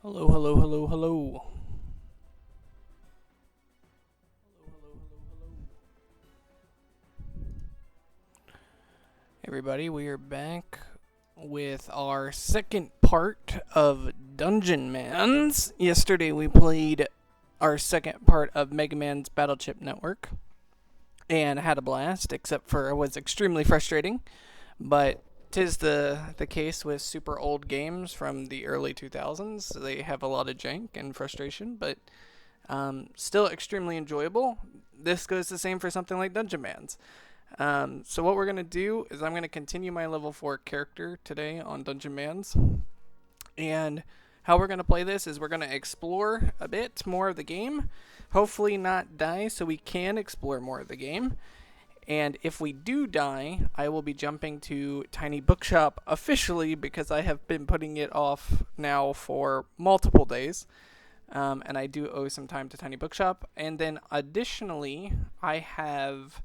Hello, hello, hello, hello. Everybody, we are back with our second part of Dungeonmans. Yesterday we played our second part of Mega Man's Battleship Network and had a blast, except for it was extremely frustrating. But 'tis the case with super old games from the early 2000s. They have a lot of jank and frustration, but still extremely enjoyable. This goes the same for something like Dungeonmans. So what we're going to do is I'm going to continue my level 4 character today on Dungeonmans. And how we're going to play this is we're going to explore a bit more of the game. Hopefully not die so we can explore more of the game. And if we do die, I will be jumping to Tiny Bookshop officially because I have been putting it off now for multiple days. And I do owe some time to Tiny Bookshop. And then additionally, I have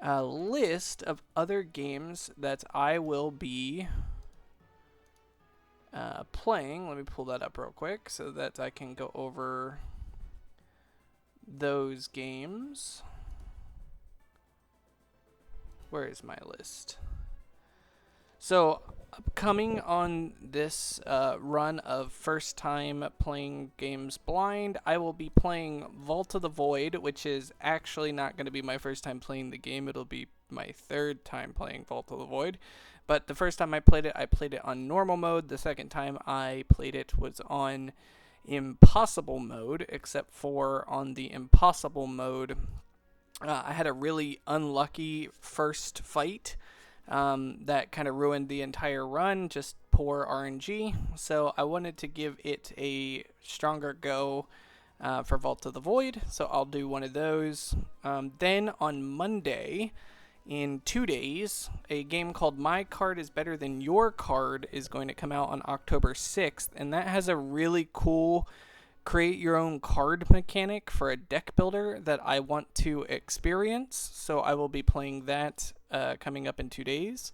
a list of other games that I will be playing. Let me pull that up real quick so that I can go over those games. Where is my list? So, upcoming on this run of first time playing games blind, I will be playing Vault of the Void, which is actually not going to be my first time playing the game. It'll be my third time playing Vault of the Void. But the first time I played it on normal mode. The second time I played it was on impossible mode, except for on the impossible mode, I had a really unlucky first fight that kind of ruined the entire run, just poor RNG. So I wanted to give it a stronger go for Vault of the Void, so I'll do one of those. Then on Monday, in 2 days, a game called My Card is Better Than Your Card is going to come out on October 6th, and that has a really cool create your own card mechanic for a deck builder that I want to experience. So I will be playing that coming up in 2 days.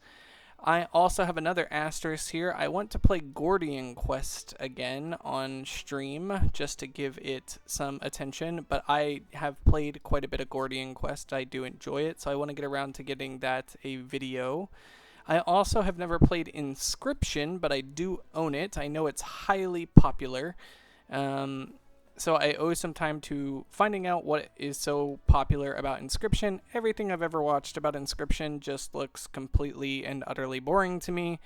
I also have another asterisk here. I want to play Gordian Quest again on stream just to give it some attention, but I have played quite a bit of Gordian Quest. I do enjoy it, so I want to get around to getting that a video. I also have never played Inscription, but I do own it. I know it's highly popular. So I owe some time to finding out what is so popular about Inscription. Everything I've ever watched about Inscription just looks completely and utterly boring to me.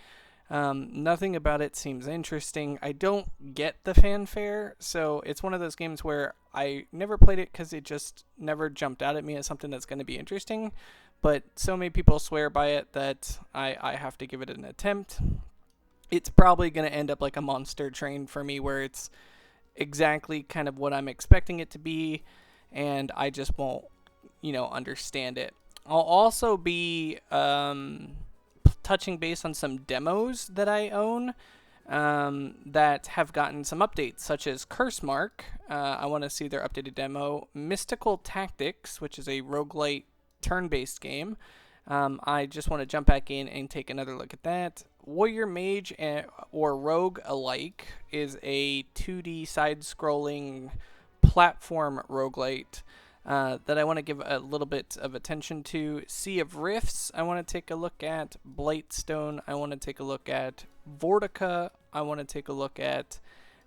Nothing about it seems interesting. I don't get the fanfare, so it's one of those games where I never played it because it just never jumped out at me as something that's going to be interesting. But so many people swear by it that I have to give it an attempt. It's probably going to end up like a Monster Train for me, where it's exactly kind of what I'm expecting it to be, and I just won't, understand it. I'll also be touching base on some demos that I own that have gotten some updates, such as Curse Mark. I want to see their updated demo. Mystical Tactics, which is a roguelite turn-based game. I just want to jump back in and take another look at that. Warrior Mage or Rogue alike is a 2D side-scrolling platform roguelite that I want to give a little bit of attention to. Sea of Rifts, I want to take a look at. Blightstone, I want to take a look at. Vortica, I want to take a look at.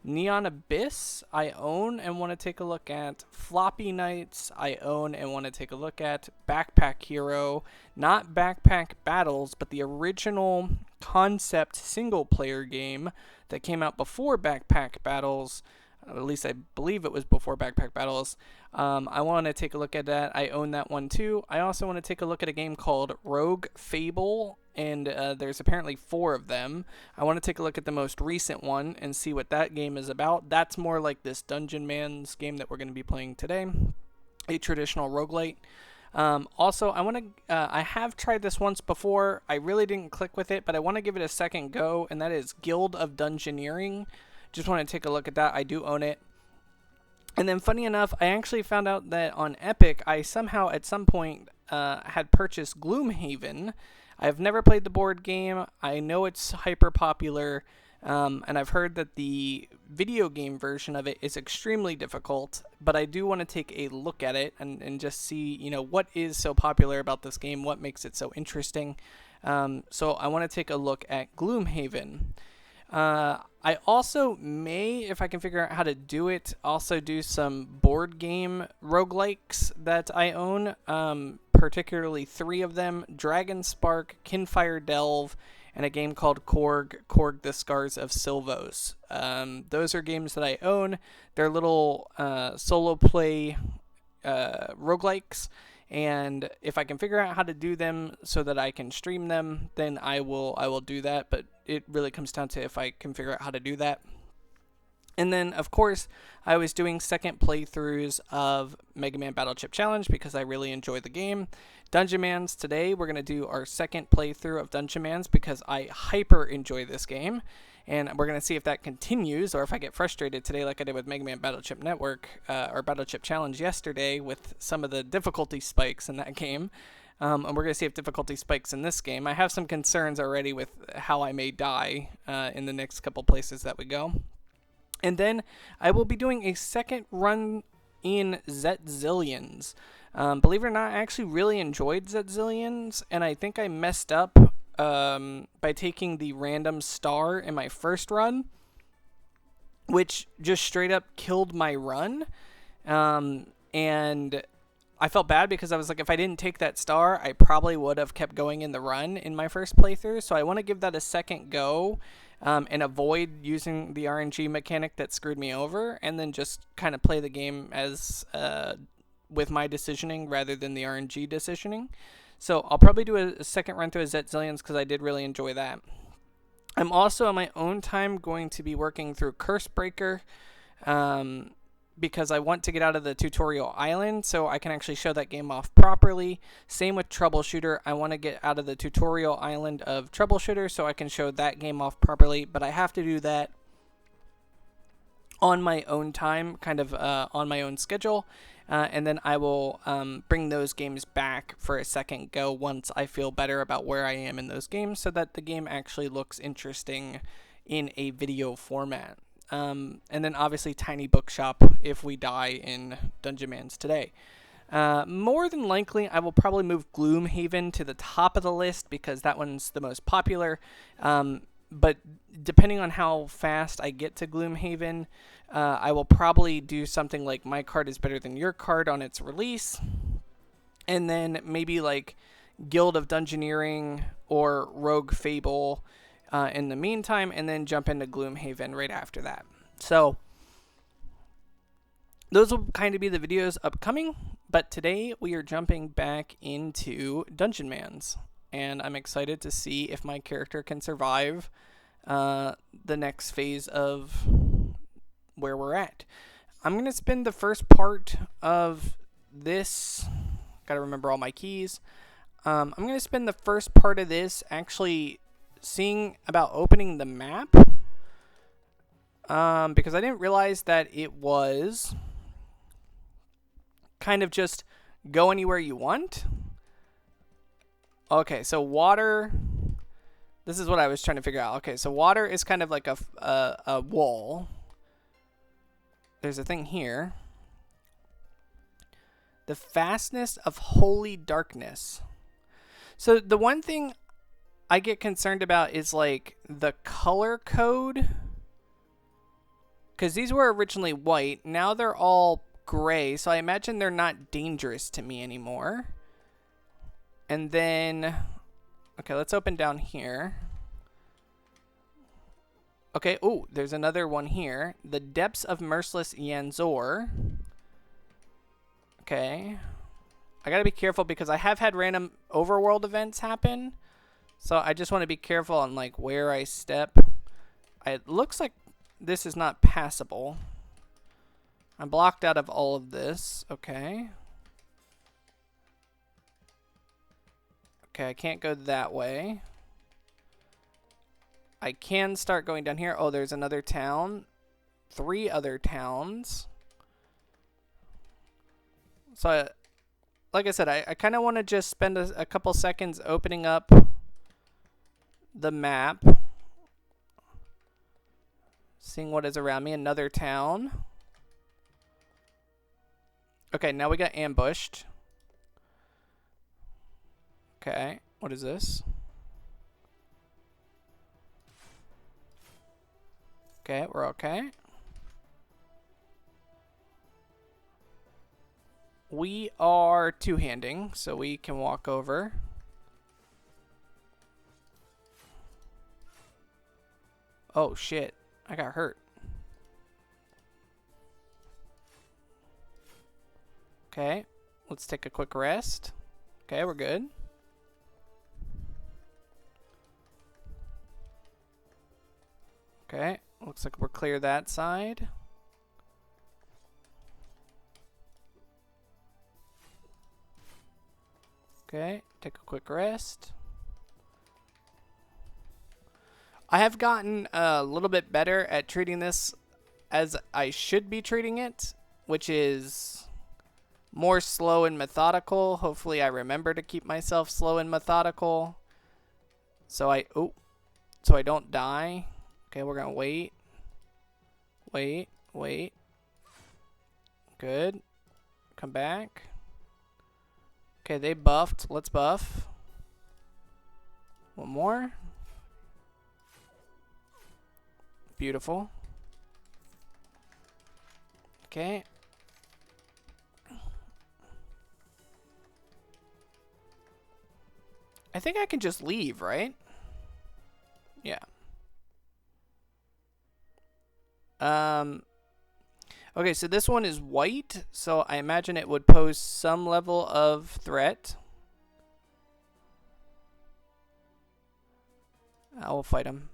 Neon Abyss, I own and want to take a look at. Floppy Nights, I own and want to take a look at. Backpack Hero, not Backpack Battles, but the original concept single-player game that came out before Backpack Battles. At least I believe it was before Backpack Battles. I want to take a look at that. I own that one too. I also want to take a look at a game called Rogue Fable, and there's apparently 4 of them. I want to take a look at the most recent one and see what that game is about. That's more like this Dungeonmans game that we're going to be playing today, a traditional roguelite. Also, I have tried this once before. I really didn't click with it, but I want to give it a second go, and that is Guild of Dungeoneering. Just want to take a look at that. I do own it. And then, funny enough, I actually found out that on Epic, I somehow at some point had purchased Gloomhaven. I've never played the board game. I know it's hyper popular, And I've heard that the video game version of it is extremely difficult, but I do want to take a look at it and just see, what is so popular about this game, what makes it so interesting. So I want to take a look at Gloomhaven. I also may, if I can figure out how to do it, also do some board game roguelikes that I own, particularly 3 of them: Dragon Spark, Kinfire Delve, and a game called Korg the Scars of Silvos. Those are games that I own. They're little solo play roguelikes, and if I can figure out how to do them so that I can stream them, then I will do that, but it really comes down to if I can figure out how to do that. And then, of course, I was doing second playthroughs of Mega Man Battle Chip Challenge because I really enjoy the game. Dungeonmans, today we're going to do our second playthrough of Dungeonmans because I hyper enjoy this game. And we're going to see if that continues or if I get frustrated today like I did with Mega Man Battle Chip Network or Battle Chip Challenge yesterday with some of the difficulty spikes in that game. And we're going to see if difficulty spikes in this game. I have some concerns already with how I may die in the next couple places that we go. And then I will be doing a second run in Zetzillions. Believe it or not, I actually really enjoyed Zetzillions, and I think I messed up by taking the random star in my first run, which just straight up killed my run. And I felt bad because I was like, if I didn't take that star, I probably would have kept going in the run in my first playthrough. So I want to give that a second go. And avoid using the RNG mechanic that screwed me over, and then just kind of play the game as with my decisioning rather than the RNG decisioning. So I'll probably do a second run through of Zetzillions because I did really enjoy that. I'm also on my own time going to be working through Cursebreaker because I want to get out of the tutorial island so I can actually show that game off properly. Same with Troubleshooter. I want to get out of the tutorial island of Troubleshooter so I can show that game off properly, but I have to do that on my own time, kind of on my own schedule. And then I will bring those games back for a second go once I feel better about where I am in those games so that the game actually looks interesting in a video format. And then obviously Tiny Bookshop if we die in Dungeonmans today. More than likely, I will probably move Gloomhaven to the top of the list because that one's the most popular. But depending on how fast I get to Gloomhaven, I will probably do something like My Card is Better Than Your Card on its release. And then maybe like Guild of Dungeoneering or Rogue Fable in the meantime, and then jump into Gloomhaven right after that. So those will kind of be the videos upcoming, but today we are jumping back into Dungeonmans, and I'm excited to see if my character can survive the next phase of where we're at. I'm going to spend the first part of this, gotta remember all my keys, I'm going to spend the first part of this actually seeing about opening the map, because I didn't realize that it was kind of just go anywhere you want. Okay, so water, this is what I was trying to figure out. Okay, so water is kind of like a wall. There's a thing here. The fastness of holy darkness. So the one thing I get concerned about is like the color code, because these were originally white. Now they're all gray, so I imagine they're not dangerous to me anymore. And then, okay, let's open down here. Okay, oh, there's another one here. The Depths of Merciless Yanzor. Okay. I gotta be careful because I have had random overworld events happen. So I just want to be careful on like where I step. It looks like this is not passable. I'm blocked out of all of this. Okay. Okay, I can't go that way. I can start going down here. Oh, there's another town. 3 other towns. So, like I said, I kind of want to just spend a couple seconds opening up the map. Seeing what is around me. Another town. Okay, now we got ambushed. Okay, what is this? Okay, we're okay. We are two-handing, so we can walk over. Oh, shit. I got hurt. Okay, let's take a quick rest. Okay, we're good. Okay, looks like we're clear that side. Okay, take a quick rest. I have gotten a little bit better at treating this as I should be treating it, which is more slow and methodical. Hopefully I remember to keep myself slow and methodical. So I don't die. Okay, we're gonna wait. Wait. Good. Come back. Okay, they buffed. Let's buff. One more. Beautiful. Okay. I think I can just leave, right? Yeah. Okay, so this one is white, so I imagine it would pose some level of threat. I will fight him.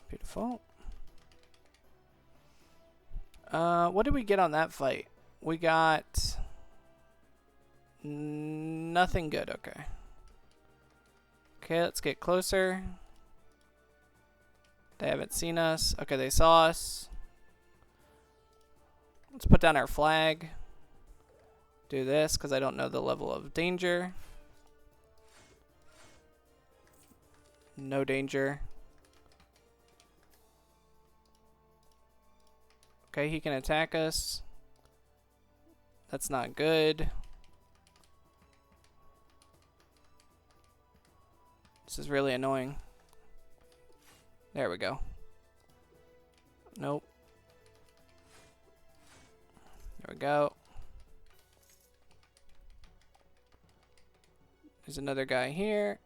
Beautiful. What did we get on that fight? We got nothing good. Okay. Okay, let's get closer. They haven't seen us. Okay, they saw us. Let's put down our flag. Do this because I don't know the level of danger. No danger. Okay, he can attack us. That's not good. This is really annoying. There we go. Nope. There we go. There's another guy here.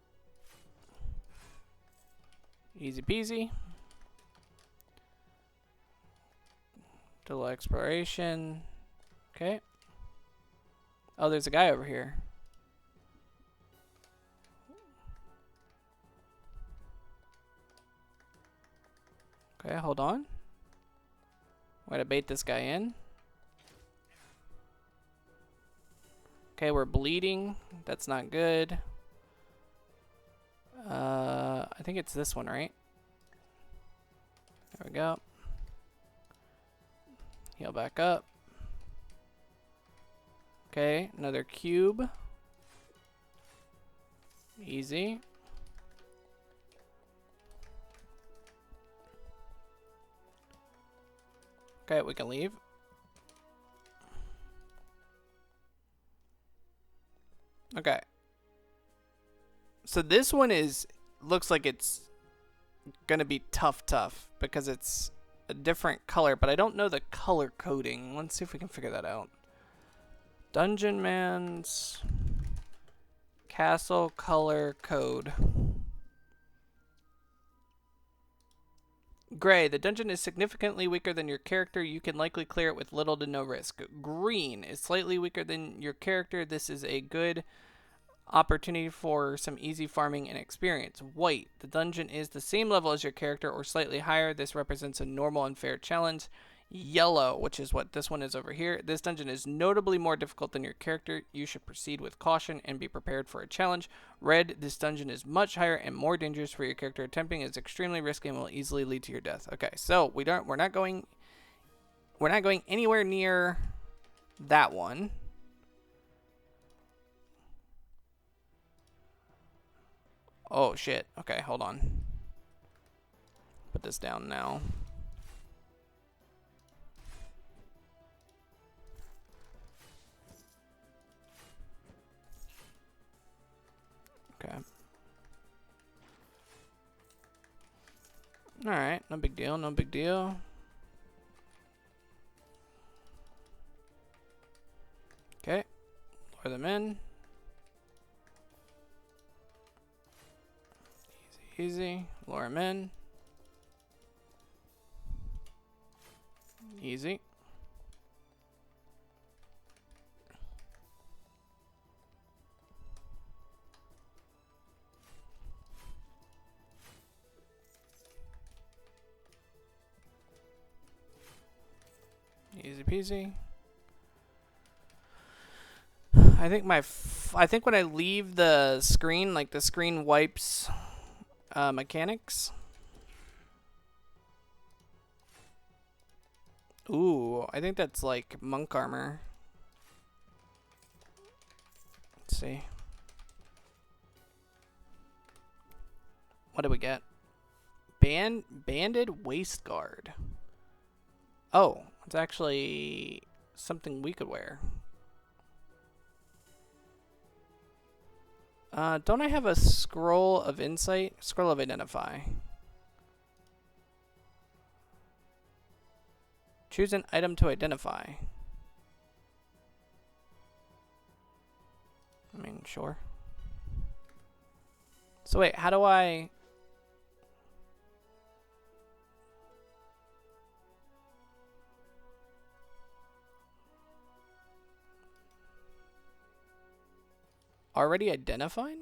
Easy peasy. Little exploration. Okay. Oh, there's a guy over here. Okay, hold on. I'm gonna bait this guy in. Okay, we're bleeding. That's not good. I think it's this one, right? There we go. Heal back up. Okay, another cube. Easy. Okay, we can leave. Okay. So this one looks like it's gonna be tough because it's a different color, but I don't know the color coding. Let's see if we can figure that out. Dungeonmans castle color code. Gray. The dungeon is significantly weaker than your character. You can likely clear it with little to no risk. Green is slightly weaker than your character. This is a good opportunity for some easy farming and experience. White. The dungeon is the same level as your character or slightly higher. This represents a normal and fair challenge. Yellow, which is what this one is over here. This dungeon is notably more difficult than your character. You should proceed with caution and be prepared for a challenge. Red, this dungeon is much higher and more dangerous for your character. Attempting is extremely risky and will easily lead to your death. Okay, so we're not going anywhere near that one. Oh, shit. Okay, hold on. Put this down now. Okay. Alright, no big deal, no big deal. Okay, lower them in. Easy, easy. Lower them in. Easy. Easy peasy. I think when I leave the screen, like the screen wipes mechanics. Ooh, I think that's like monk armor. Let's see. What do we get? Banded waist guard. Oh, it's actually something we could wear. Don't I have a scroll of insight? Scroll of identify. Choose an item to identify. I mean, sure. So wait, how do I... Already identified?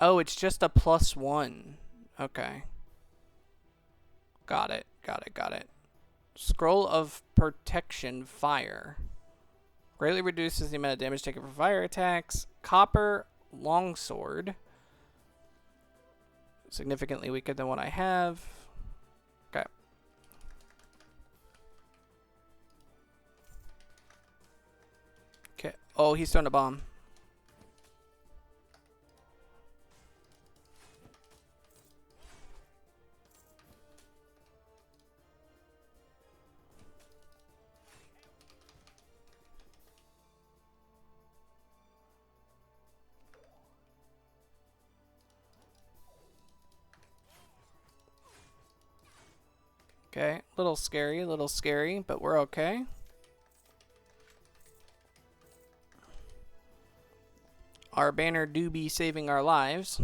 Oh, it's just a +1. Okay. Got it, got it, got it. Scroll of protection fire. Greatly reduces the amount of damage taken from fire attacks. Copper longsword. Significantly weaker than what I have. Okay. Okay. Oh, he's throwing a bomb. Okay, a little scary, but we're okay. Our banner do be saving our lives.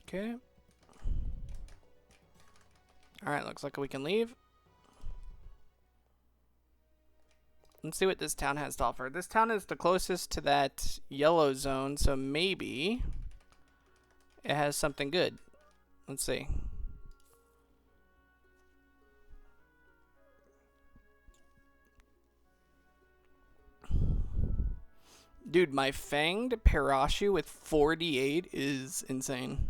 Okay. Alright, looks like we can leave. Let's see what this town has to offer. This town is the closest to that yellow zone, so maybe it has something good. Let's see. Dude, my fanged Parashu with 48 is insane.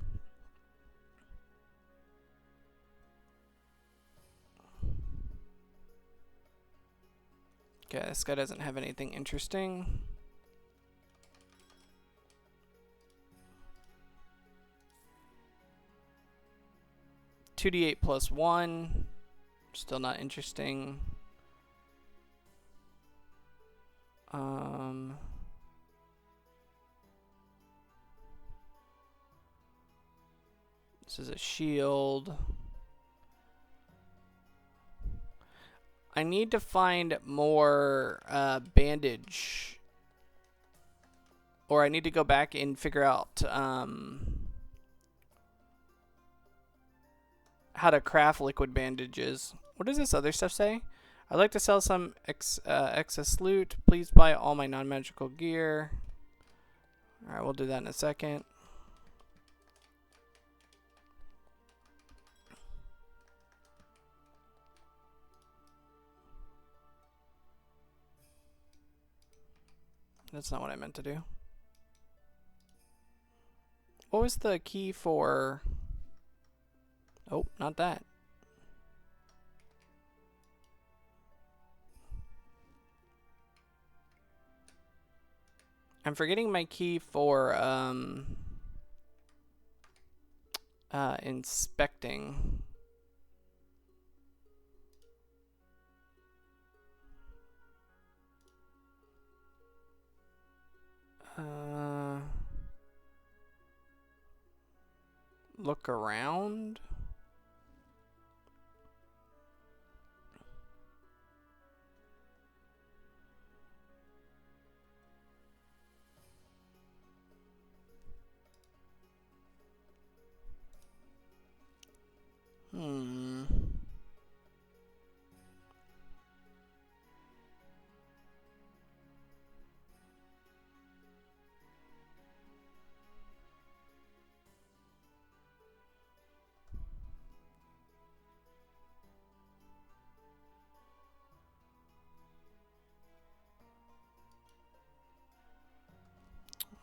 Okay, this guy doesn't have anything interesting. (2d8+1). Still not interesting. This is a shield. I need to find more bandage. Or I need to go back and figure out how to craft liquid bandages. What does this other stuff say? I'd like to sell some excess loot. Please buy all my non-magical gear. Alright, we'll do that in a second. That's not what I meant to do. What was the key for... Oh, not that. I'm forgetting my key for inspecting. Look around.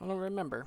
I don't remember.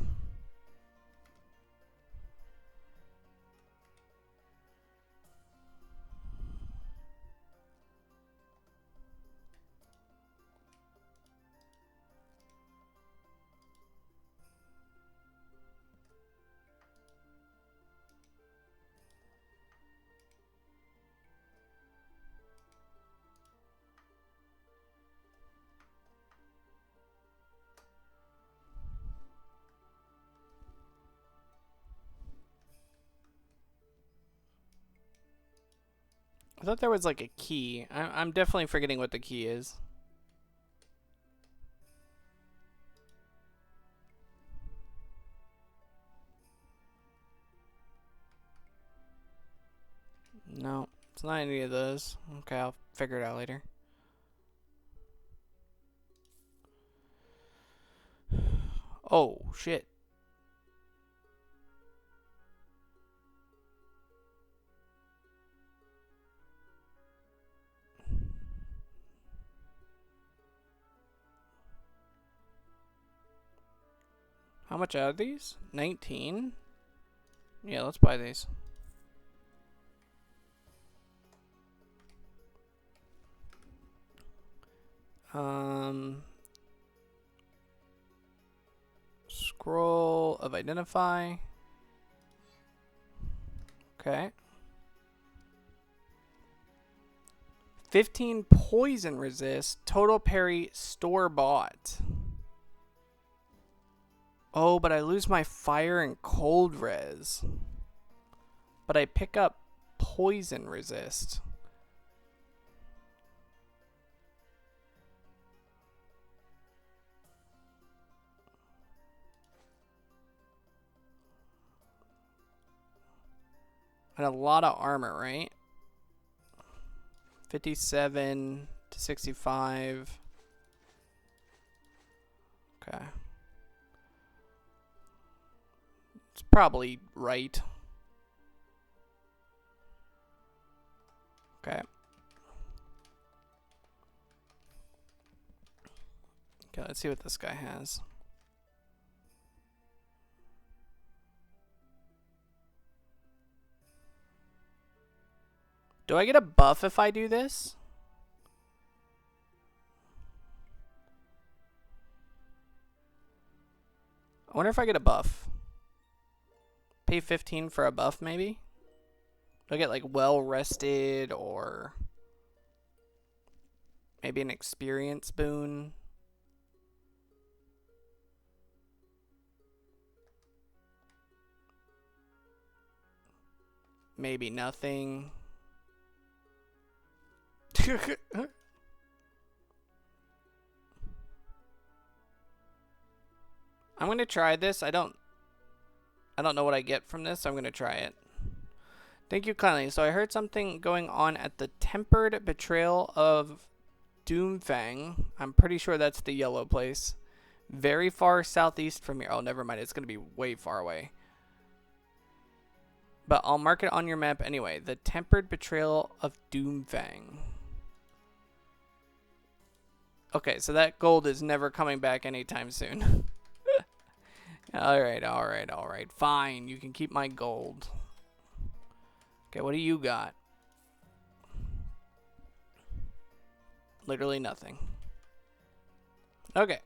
I thought there was like a key. I'm definitely forgetting what the key is. No, it's not any of those. Okay, I'll figure it out later. Oh, shit. How much are these? 19? Yeah, let's buy these. Scroll of identify. Okay. 15 poison resist. Total parry store bought. Oh, but I lose my fire and cold res. But I pick up poison resist. And a lot of armor, right? 57 to 65. Okay. It's probably right. Okay. Okay, let's see what this guy has. Do I get a buff if I do this? I wonder if I get a buff. Pay 15 for a buff, maybe? Do I get like well rested or maybe an experience boon? Maybe nothing. I'm gonna try this. I don't know what I get from this, so I'm gonna try it. Thank you kindly. So I heard something going on at the Tempered Betrayal of Doomfang. I'm pretty sure that's the yellow place. Very far southeast from here. Oh, never mind. It's gonna be way far away. But I'll mark it on your map anyway. The Tempered Betrayal of Doomfang. Okay, so that gold is never coming back anytime soon. Alright. Fine, you can keep my gold. Okay, what do you got? Literally nothing. Okay.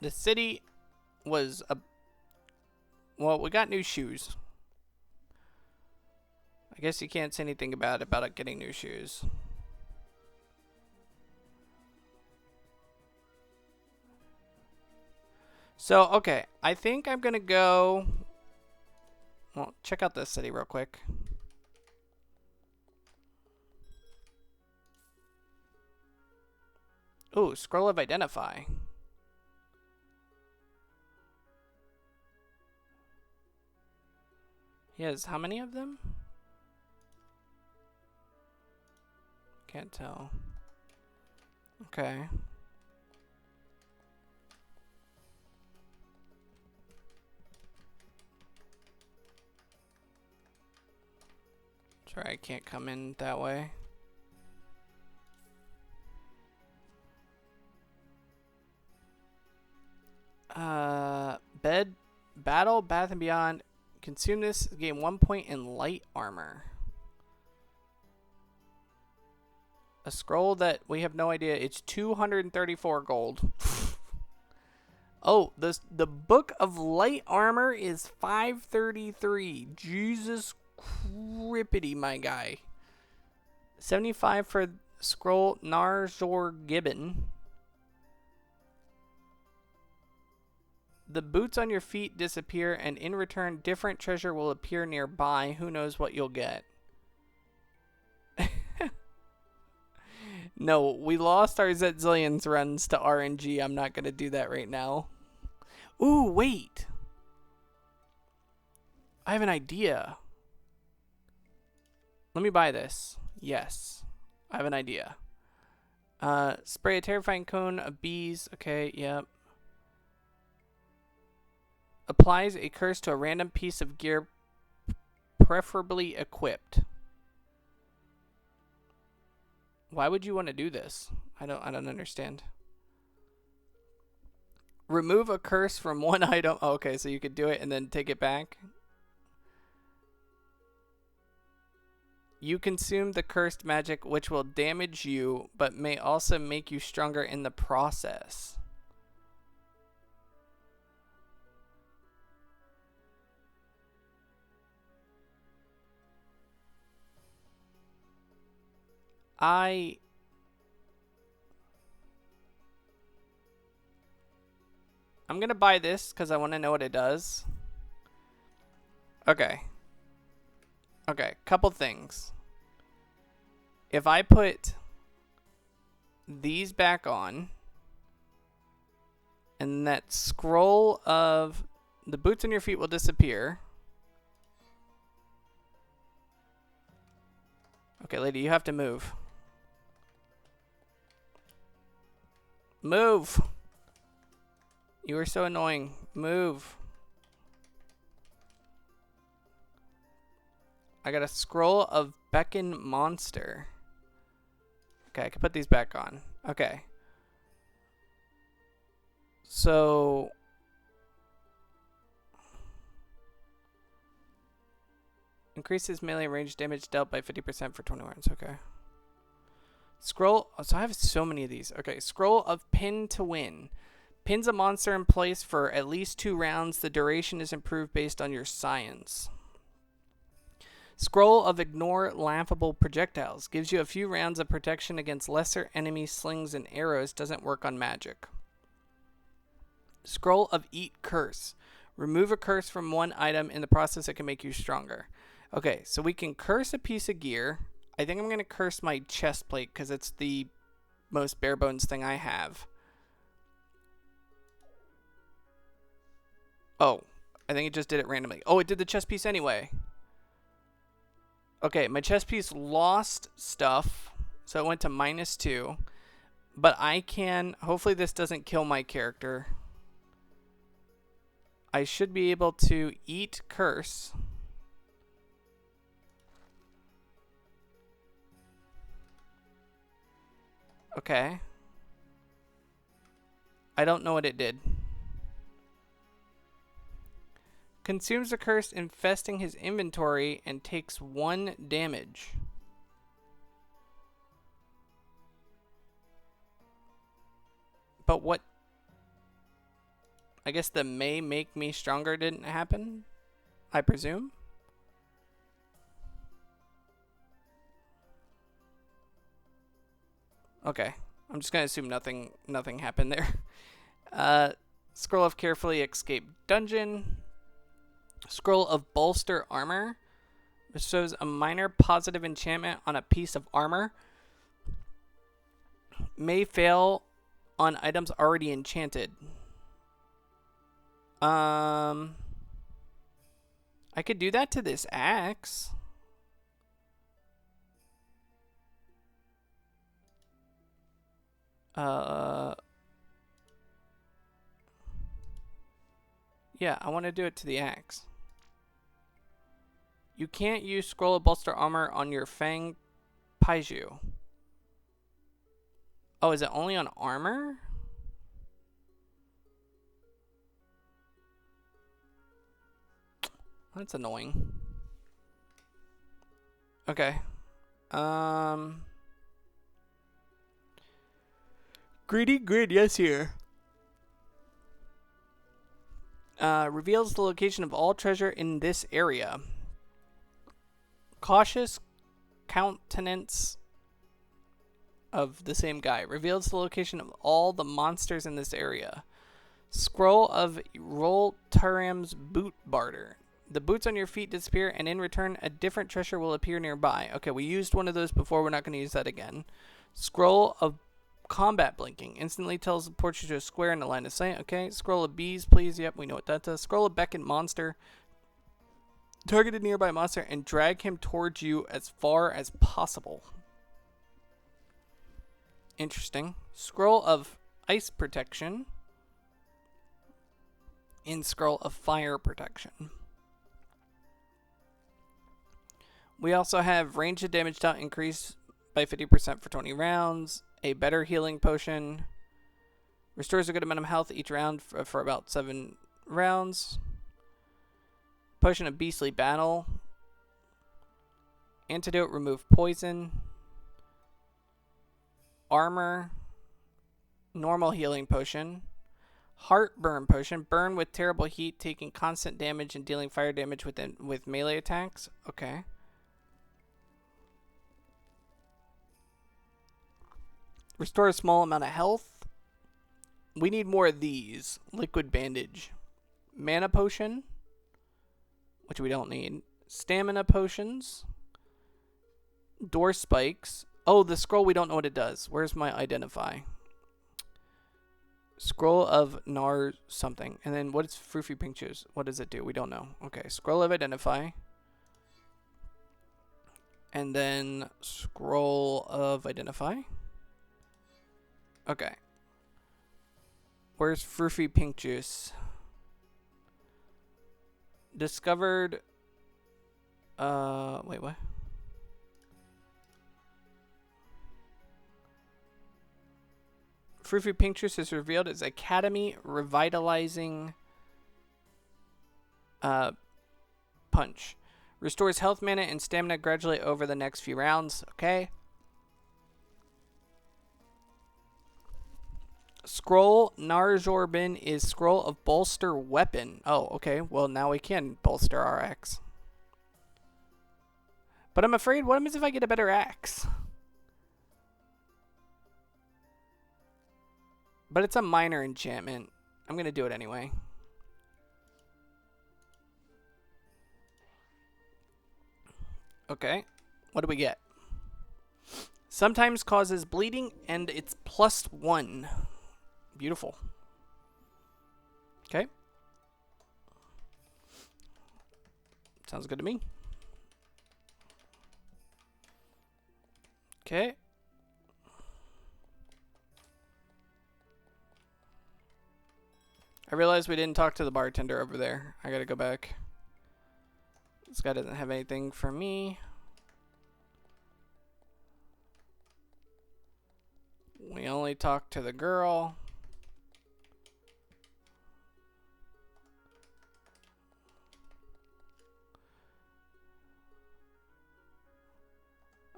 The city was a... Well, we got new shoes. I guess you can't say anything about it getting new shoes. So, okay. I think I'm going to go... Well, check out this city real quick. Ooh, scroll of identify. He has how many of them? Can't tell. Okay. Sorry, I can't come in that way. Bed, battle, Bath and Beyond. Consume this, gain 1 point in light armor. A scroll that we have no idea. It's 234 gold. Oh, the book of light armor is 533. Jesus crippity, my guy. 75 for scroll Narzor Gibbon. The boots on your feet disappear, and in return, different treasure will appear nearby. Who knows what you'll get? No, we lost our Zetzillions runs to RNG. I'm not going to do that right now. Ooh, wait. I have an idea. Let me buy this. Yes. I have an idea. Spray a terrifying cone of bees. Okay, yep. Applies a curse to a random piece of gear, preferably equipped. Why would you want to do this? I don't understand. Remove a curse from one item. Oh, okay, so you could do it and then take it back. You consume the cursed magic, which will damage you, but may also make you stronger in the process. I'm going to buy this because I want to know what it does. Okay. Okay, couple things. If I put these back on, and that scroll of the boots on your feet will disappear. Okay, lady, you have to move. Move! You are so annoying. Move. I got a scroll of Beckon Monster. Okay, I can put these back on. Okay. So... increases melee range damage dealt by 50% for 20 rounds. Okay. Scroll... oh, so I have so many of these. Okay, scroll of Pin to Win. Pins a monster in place for at least 2 rounds. The duration is improved based on your science. Scroll of Ignore Laughable Projectiles. Gives you a few rounds of protection against lesser enemy slings and arrows. Doesn't work on magic. Scroll of Eat Curse. Remove a curse from one item. In the process, it can make you stronger. Okay, so we can curse a piece of gear. I think I'm going to curse my chest plate because it's the most bare bones thing I have. Oh, I think it just did it randomly. Oh, it did the chest piece anyway. Okay, my chest piece lost stuff, so it went to -2. But I can... hopefully this doesn't kill my character. I should be able to eat curse. Okay. I don't know what it did. Consumes a curse infesting his inventory and takes 1 damage. But what... I guess the may make me stronger didn't happen, I presume. Okay. I'm just going to assume nothing happened there. Scroll of carefully escaped dungeon. Scroll of bolster armor. This shows a minor positive enchantment on a piece of armor. May fail on items already enchanted. I could do that to this axe. Yeah, I want to do it to the axe. You can't use scroll of bolster armor on your Fang Paiju. Oh, is it only on armor? That's annoying. Okay. Greedy grid, yes here. Reveals the location of all treasure in this area. Cautious countenance of the same guy. Reveals the location of all the monsters in this area. Scroll of Roltaram's boot barter. The boots on your feet disappear, and in return, a different treasure will appear nearby. Okay, we used one of those before. We're not going to use that again. Scroll of combat blinking. Instantly teleports you to a square in the line of sight. Okay. Scroll of bees, please. Yep, we know what that does. Scroll of beckon monster. Target a nearby monster and drag him towards you as far as possible. Interesting. Scroll of ice protection. In scroll of fire protection. We also have range of damage dealt increase by 50% for 20 rounds. A better healing potion. Restores a good amount of health each round for about 7 rounds. Potion of beastly battle. Antidote, remove poison. Armor. Normal healing potion. Heartburn potion. Burn with terrible heat, taking constant damage and dealing fire damage with melee attacks. Okay. Restore a small amount of health. We need more of these. Liquid bandage. Mana potion, which we don't need. Stamina potions. Door spikes. Oh, the scroll, we don't know what it does. Where's my identify? Scroll of Nar something. And then what is Froofy Pinches? What does it do? We don't know. Okay, scroll of identify. And then scroll of identify. Okay. Where's Froofy Pink Juice? Discovered. Wait, what? Froofy Pink Juice is revealed as Academy Revitalizing Punch. Restores health, mana, and stamina gradually over the next few rounds. Okay. Scroll Narjorbin is scroll of bolster weapon. Oh, okay. Well, now we can bolster our axe. But I'm afraid, what happens if I get a better axe? But it's a minor enchantment. I'm going to do it anyway. Okay. What do we get? Sometimes causes bleeding, and it's +1. Beautiful. Okay. Sounds good to me. Okay. I realized we didn't talk to the bartender over there. I gotta go back. This guy doesn't have anything for me. We only talked to the girl.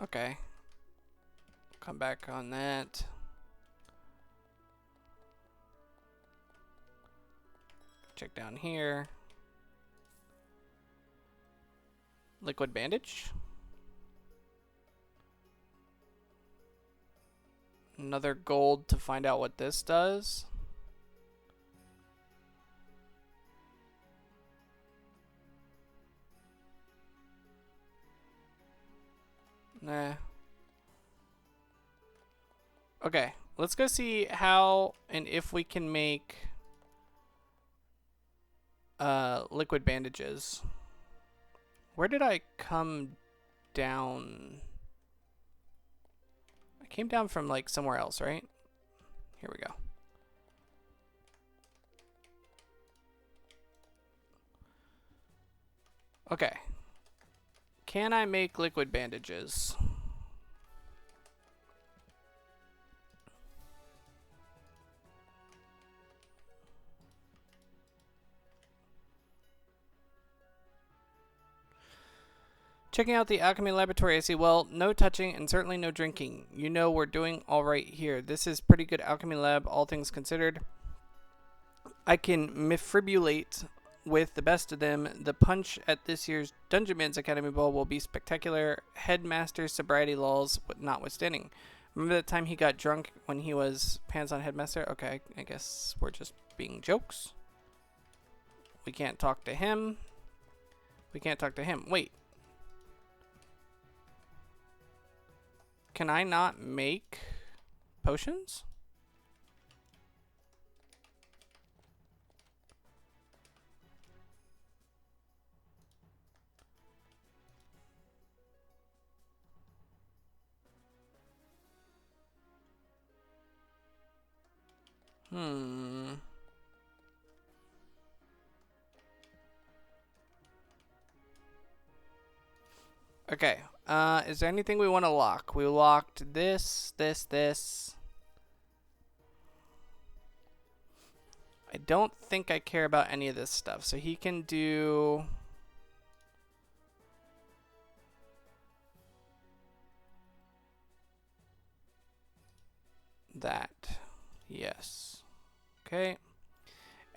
Okay. Come back on that. check down here. Liquid bandage. Another gold to find out what this does. Nah. Okay, let's go see how and if we can make liquid bandages. Where did I come down? I came down from like somewhere else, right? Here we go. Okay. Can I make liquid bandages? Checking out the alchemy laboratory, I see, well, no touching and certainly no drinking. You know we're doing all right here. This is pretty good alchemy lab, all things considered. I can mifribulate with the best of them. The punch at this year's Dungeonmans Academy Ball will be spectacular. Headmaster's sobriety laws notwithstanding. Remember that time he got drunk when he was pants on headmaster? Okay, I guess we're just being jokes. We can't talk to him. We can't talk to him. Wait. Can I not make potions? Okay. Is there anything we want to lock? We locked this. I don't think I care about any of this stuff. So he can do... that. Yes. Okay.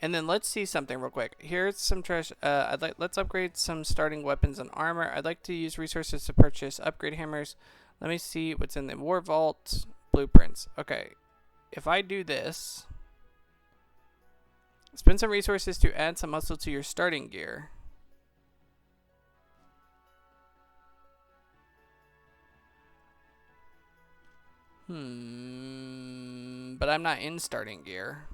And then let's see something real quick. Here's some trash. Let's upgrade some starting weapons and armor. I'd like to use resources to purchase upgrade hammers. Let me see what's in the war vault. Blueprints. Okay. If I do this, spend some resources to add some muscle to your starting gear. But I'm not in starting gear.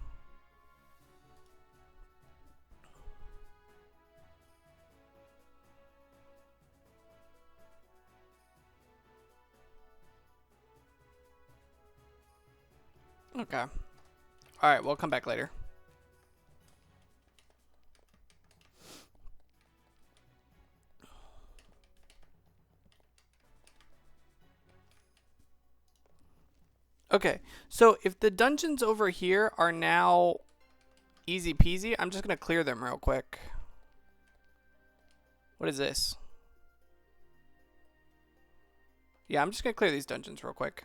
Okay. Alright, we'll come back later. Okay, so if the dungeons over here are now easy peasy, I'm just going to clear them real quick. What is this? Yeah, I'm just going to clear these dungeons real quick.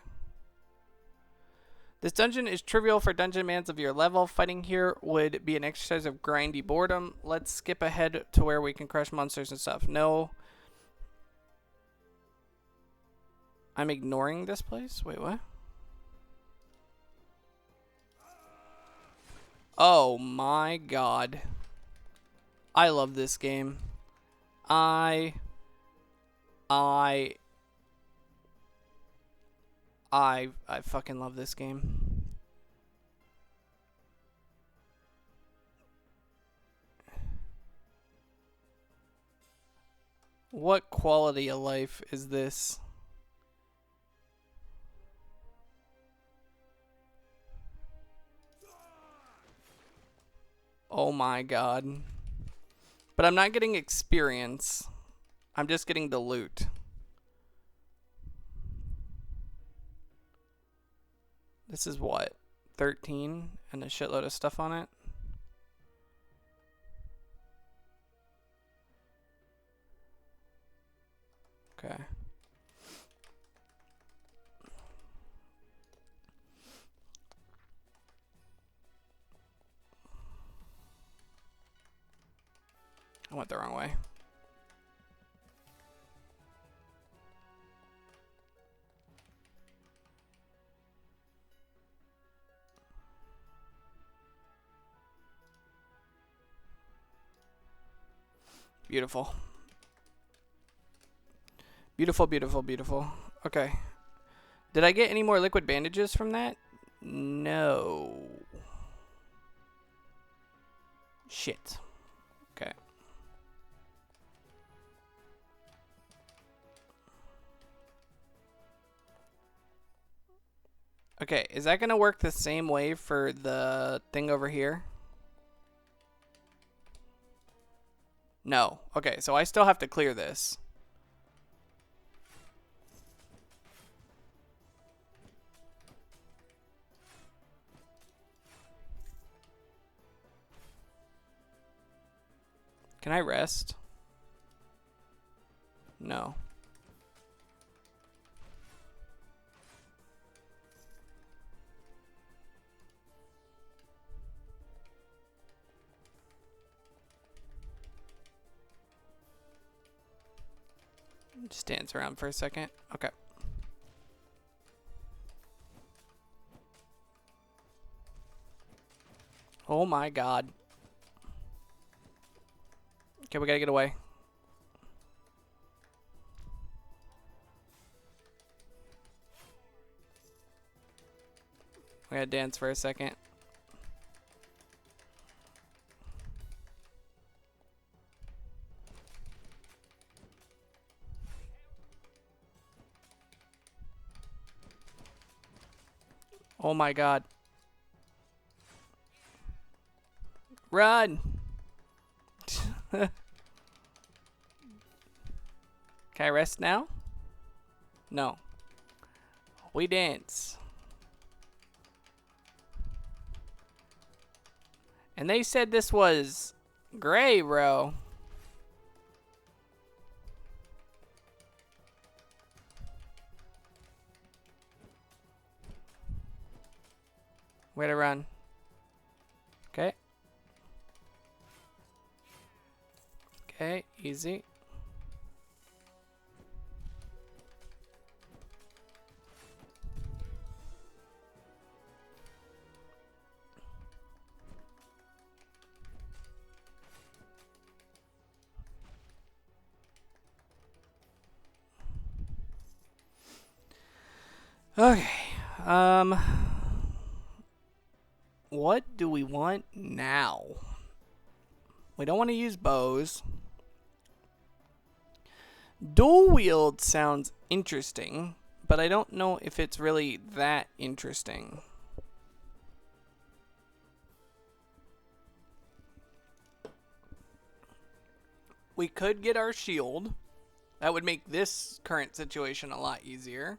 This dungeon is trivial for Dungeonmans of your level. Fighting here would be an exercise of grindy boredom. Let's skip ahead to where we can crush monsters and stuff. No. I'm ignoring this place? Wait, what? Oh my god. I love this game. I fucking love this game. What quality of life is this? Oh my god. But I'm not getting experience. I'm just getting the loot. This is what? 13 and a shitload of stuff on it? Okay. I went the wrong way. Beautiful. Beautiful, beautiful, beautiful. Okay. Did I get any more liquid bandages from that? No. Shit. Okay. Okay, is that going to work the same way for the thing over here? No. Okay, so I still have to clear this. Can I rest? No. Just dance around for a second. Okay. Oh my god. Okay, we gotta get away. We gotta dance for a second. Oh my god. Run! Can I rest now? No. We dance. And they said this was gray, bro. Way to run. Okay. Okay, easy. Okay. What do we want now? We don't want to use bows. Dual wield sounds interesting, but I don't know if it's really that interesting. We could get our shield. That would make this current situation a lot easier.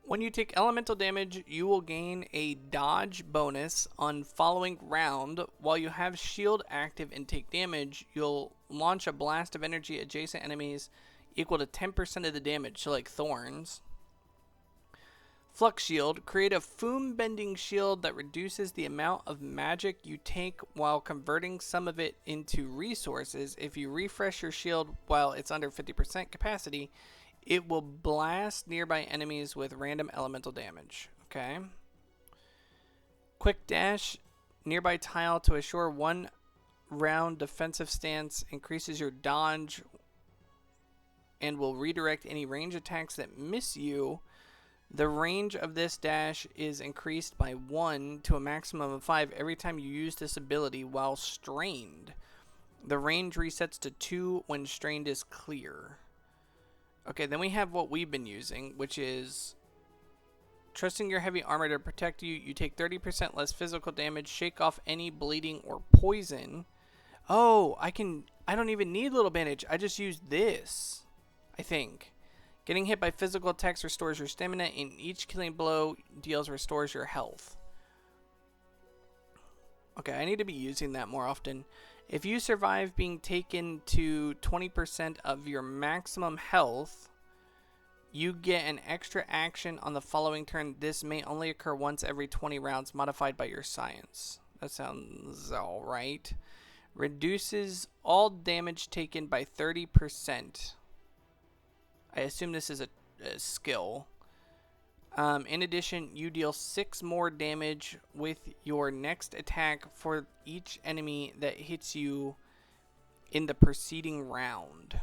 When you take elemental damage, you will gain a dodge bonus on following round. While you have shield active and take damage, you'll launch a blast of energy at adjacent enemies equal to 10% of the damage, so like thorns. Flux shield, create a foam bending shield that reduces the amount of magic you take while converting some of it into resources. If you refresh your shield while it's under 50% capacity, it will blast nearby enemies with random elemental damage. Okay. Quick dash, nearby tile to assure 1 round defensive stance, increases your dodge and will redirect any range attacks that miss you. The range of this dash is increased by 1 to a maximum of 5 every time you use this ability while strained. The range resets to 2 when strained is clear. Okay, then we have what we've been using, which is trusting your heavy armor to protect you. You take 30% less physical damage. Shake off any bleeding or poison. Oh, I don't even need little bandage. I just use this, I think. Getting hit by physical attacks restores your stamina, and each killing blow restores your health. Okay, I need to be using that more often. If you survive being taken to 20% of your maximum health, you get an extra action on the following turn. This may only occur once every 20 rounds, modified by your science. That sounds alright. Reduces all damage taken by 30%. I assume this is a skill. In addition, you deal 6 more damage with your next attack for each enemy that hits you in the preceding round.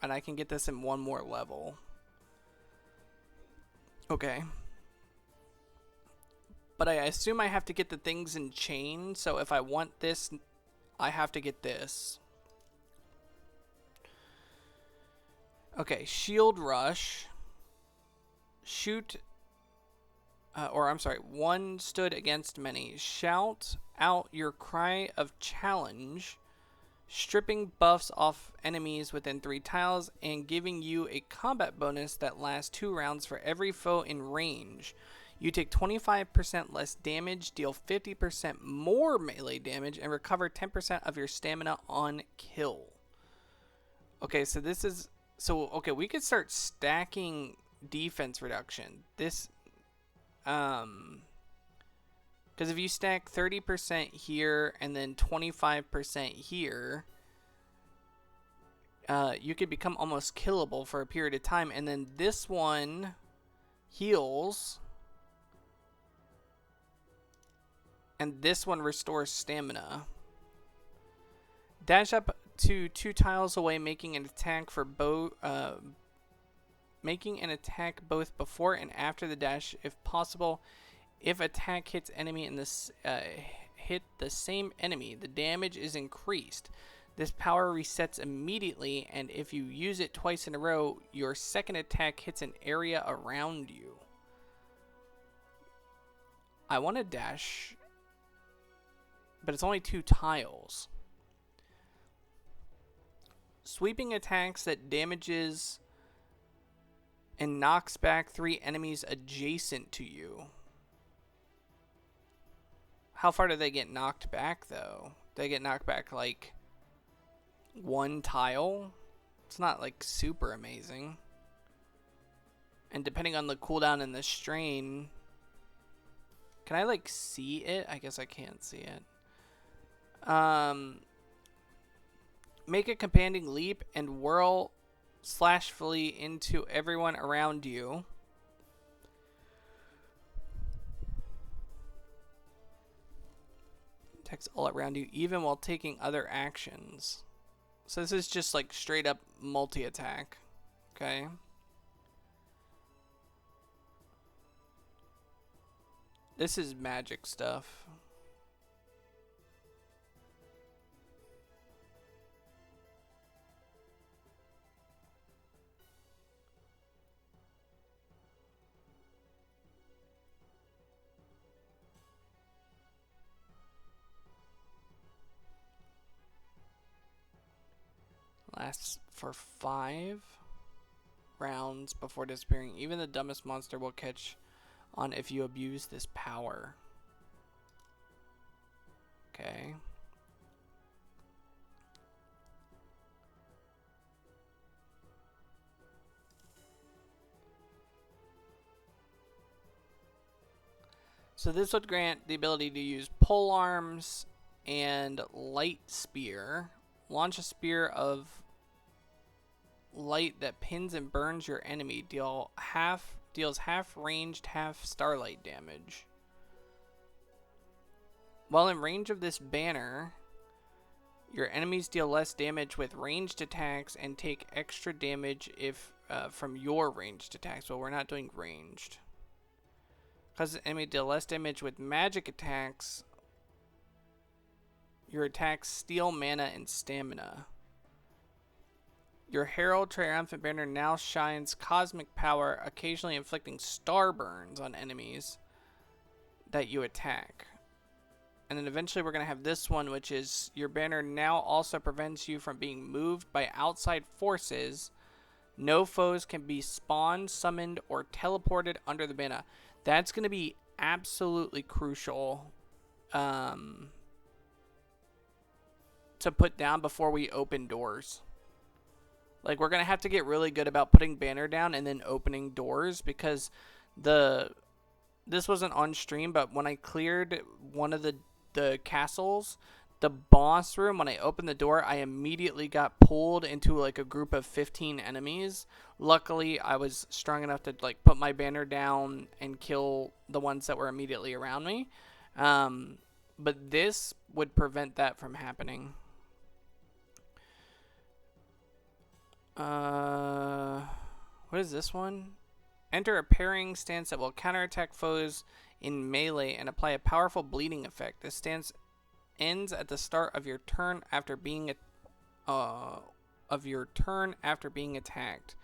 And I can get this in one more level. Okay. But I assume I have to get the things in chain, so if I want this, I have to get this. Okay, Shield Rush. Shoot, one stood against many. Shout out your cry of challenge, stripping buffs off enemies within 3 tiles and giving you a combat bonus that lasts 2 rounds for every foe in range. You take 25% less damage, deal 50% more melee damage, and recover 10% of your stamina on kill. Okay, so this is... okay, we could start stacking defense reduction. This... because if you stack 30% here and then 25% here, you could become almost killable for a period of time. And then this one heals, and this one restores stamina. Dash up to 2 tiles away, making an attack both before and after the dash if possible. If attack hits enemy in this hit the same enemy, the damage is increased. This power resets immediately, and if you use it twice in a row, your second attack hits an area around you. I want to dash, but it's only 2 tiles. Sweeping attacks that damages and knocks back 3 enemies adjacent to you. How far do they get knocked back, though? They get knocked back, like, 1 tile? It's not, like, super amazing. And depending on the cooldown and the strain... Can I, like, see it? I guess I can't see it. Make a commanding leap and whirl /flee into everyone around you. Attacks all around you, even while taking other actions. So this is just like straight up multi-attack. Okay. This is magic stuff. Lasts for 5 rounds before disappearing. Even the dumbest monster will catch on if you abuse this power. Okay. So this would grant the ability to use pole arms and light spear. Launch a spear of light that pins and burns your enemy. Deals half ranged, half starlight damage. While in range of this banner, your enemies deal less damage with ranged attacks and take extra damage if from your ranged attacks. Well, we're not doing ranged. Because the enemy deal less damage with magic attacks, your attacks steal mana and stamina. Your Herald Triumphant Banner now shines cosmic power, occasionally inflicting star burns on enemies that you attack. And then eventually we're going to have this one, which is your banner now also prevents you from being moved by outside forces. No foes can be spawned, summoned, or teleported under the banner. That's going to be absolutely crucial to put down before we open doors. Like, we're going to have to get really good about putting banner down and then opening doors, because this wasn't on stream, but when I cleared one of the castles, the boss room, when I opened the door, I immediately got pulled into like a group of 15 enemies. Luckily, I was strong enough to like put my banner down and kill the ones that were immediately around me. But this would prevent that from happening. What is this one? Enter a parrying stance that will counterattack foes in melee and apply a powerful bleeding effect. This stance ends at the start of your turn after being attacked.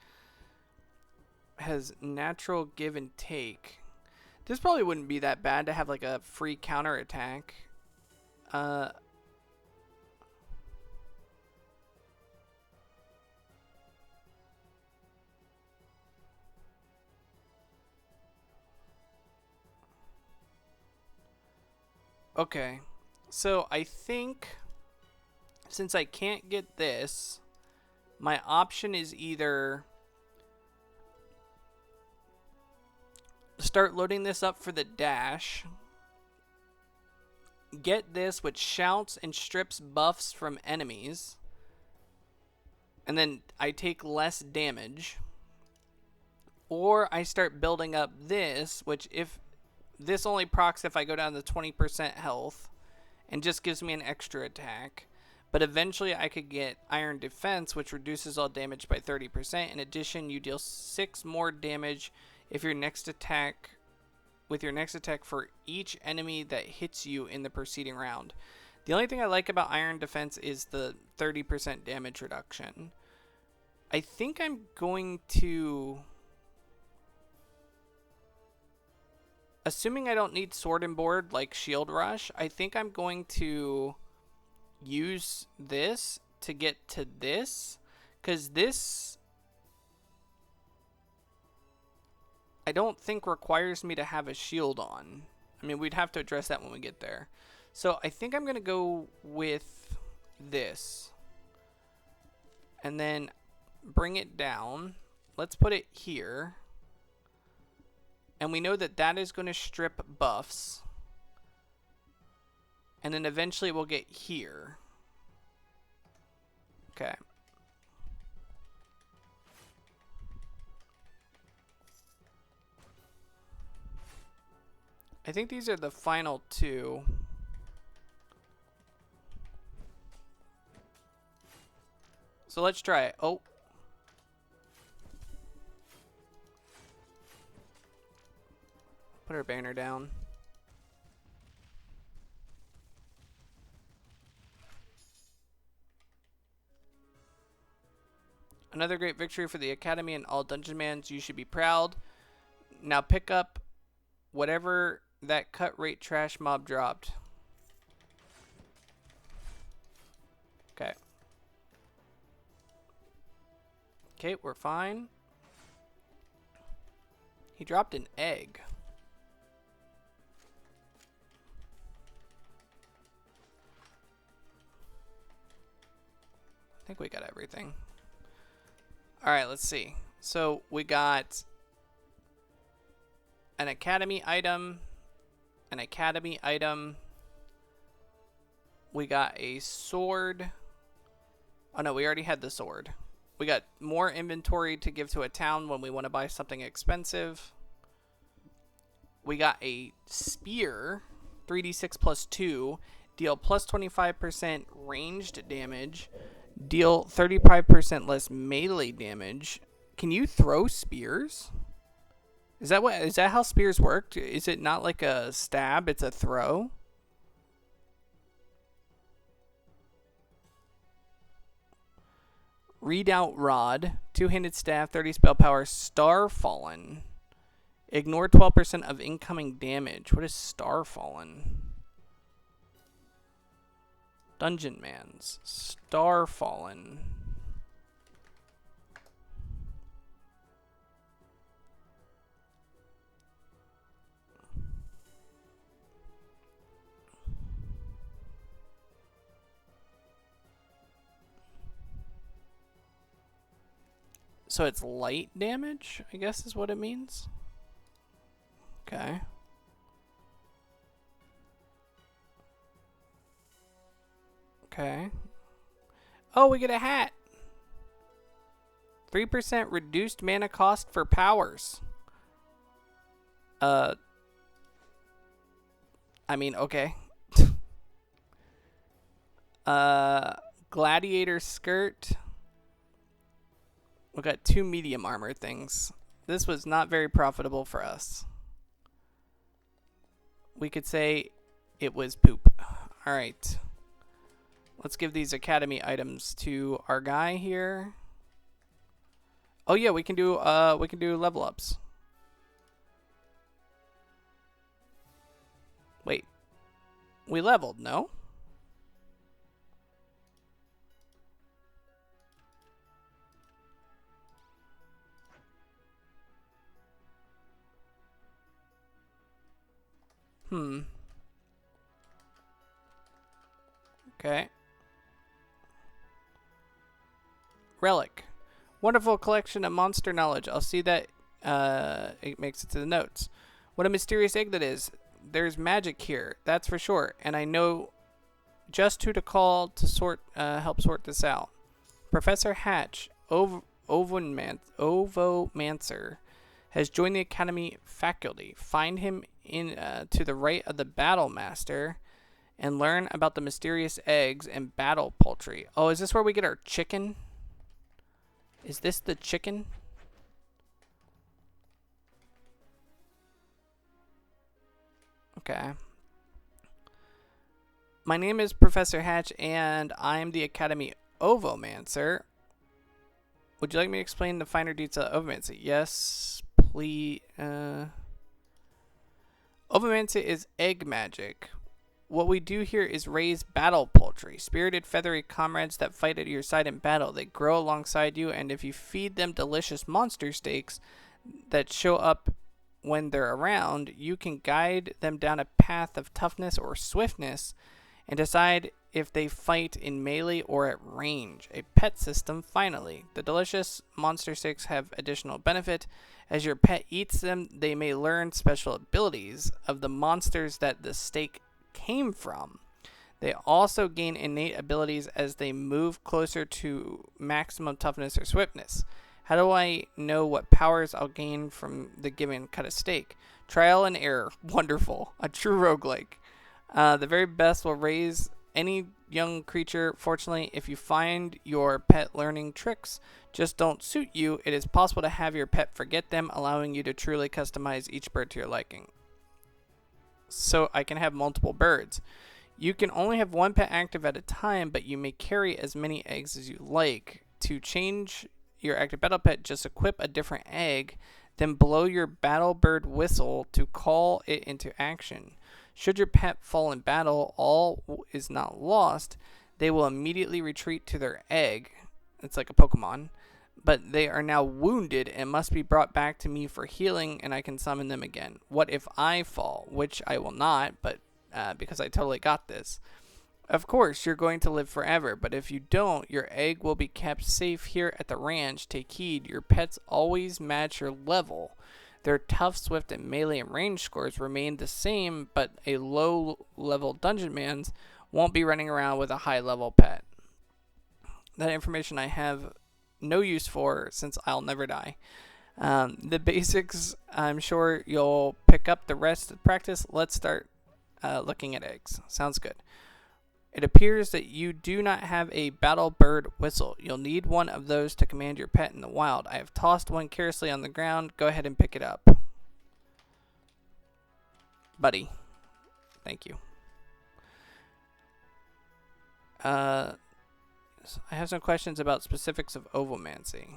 Has natural give and take. This probably wouldn't be that bad to have like a free counterattack. Okay, so I think since I can't get this, my option is either start loading this up for the dash, get this which shouts and strips buffs from enemies, and then I take less damage, or I start building up this, which if this only procs if I go down to 20% health and just gives me an extra attack. But eventually I could get Iron Defense, which reduces all damage by 30%. In addition, you deal 6 more damage if your next attack for each enemy that hits you in the preceding round. The only thing I like about Iron Defense is the 30% damage reduction. I think I'm going to... Assuming I don't need Sword and Board like Shield Rush, I think I'm going to use this to get to this. Because this, I don't think requires me to have a shield on. I mean, we'd have to address that when we get there. So I think I'm going to go with this. And then bring it down. Let's put it here. And we know that that is going to strip buffs. And then eventually we'll get here. Okay. I think these are the final two. So let's try it. Oh. Put our banner down. Another great victory for the Academy and all Dungeonmans. You should be proud. Now pick up whatever that cut rate trash mob dropped. Okay. Okay, we're fine. He dropped an egg. I think we got everything. Alright, let's see. So we got an academy item, an academy item. We got a sword. Oh no, we already had the sword. We got more inventory to give to a town when we want to buy something expensive. We got a spear, 3d6 plus 2, deal plus 25% ranged damage. Deal 35% less melee damage. Can you throw spears? Is that how spears work? Is it not like a stab, it's a throw? Redoubt Rod, 2-handed staff, 30 spell power, Starfallen. Ignore 12% of incoming damage. What is Starfallen? Dungeonmans. Starfallen. So it's light damage, I guess is what it means. Okay. Okay. Oh, we get a hat. 3% reduced mana cost for powers. I mean, okay. Gladiator skirt. We got 2 medium armor things. This was not very profitable for us. We could say it was poop. All right. Let's give these academy items to our guy here. Oh yeah, we can do level ups. Wait. We leveled, no? Okay. Relic. Wonderful collection of monster knowledge. I'll see that it makes it to the notes. What a mysterious egg that is. There's magic here, that's for sure. And I know just who to call to help sort this out. Professor Hatch, Ovomancer, has joined the Academy faculty. Find him to the right of the Battle Master and learn about the mysterious eggs and battle poultry. Oh, is this where we get our chicken? Is this the chicken? Okay. My name is Professor Hatch, and I'm the Academy Ovomancer. Would you like me to explain the finer details of Ovomancer? Yes, please. Ovomancer is egg magic. What we do here is raise battle poultry, spirited feathery comrades that fight at your side in battle. They grow alongside you, and if you feed them delicious monster steaks that show up when they're around, you can guide them down a path of toughness or swiftness and decide if they fight in melee or at range. A pet system, finally. The delicious monster steaks have additional benefit. As your pet eats them, they may learn special abilities of the monsters that the steak came from. They also gain innate abilities as they move closer to maximum toughness or swiftness. How do I know what powers I'll gain from the given cut of steak? Trial and error. Wonderful. A true roguelike. The very best will raise any young creature. Fortunately, if you find your pet learning tricks just don't suit you, it is possible to have your pet forget them, allowing you to truly customize each bird to your liking. So I can have multiple birds. You can only have one pet active at a time, but you may carry as many eggs as you like. To change your active battle pet, just equip a different egg, then blow your battle bird whistle to call it into action. Should your pet fall in battle, all is not lost. They will immediately retreat to their egg. It's like a Pokemon. But they are now wounded and must be brought back to me for healing, and I can summon them again. What if I fall? Which I will not, but because I totally got this. Of course, you're going to live forever, but if you don't, your egg will be kept safe here at the ranch. Take heed, your pets always match your level. Their tough, swift, and melee and range scores remain the same, but a low-level Dungeonmans won't be running around with a high-level pet. That information I have no use for, since I'll never die. The basics, I'm sure you'll pick up the rest of the practice. Let's start looking at eggs. Sounds good. It appears that you do not have a battle bird whistle. You'll need one of those to command your pet in the wild. I have tossed one carelessly on the ground. Go ahead and pick it up. Buddy. Thank you. I have some questions about specifics of ovomancy.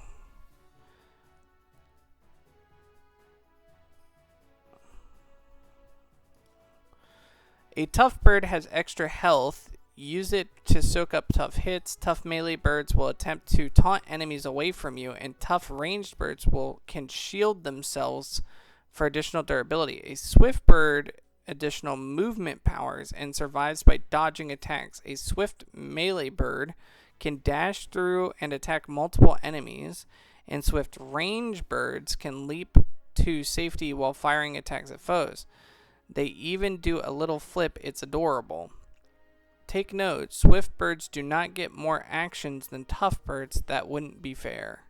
A tough bird has extra health. Use it to soak up tough hits. Tough melee birds will attempt to taunt enemies away from you, and tough ranged birds can shield themselves for additional durability. A swift bird additional movement powers and survives by dodging attacks. A swift melee bird can dash through and attack multiple enemies, and swift range birds can leap to safety while firing attacks at foes. They even do a little flip. It's adorable. Take note, swift birds do not get more actions than tough birds. That wouldn't be fair.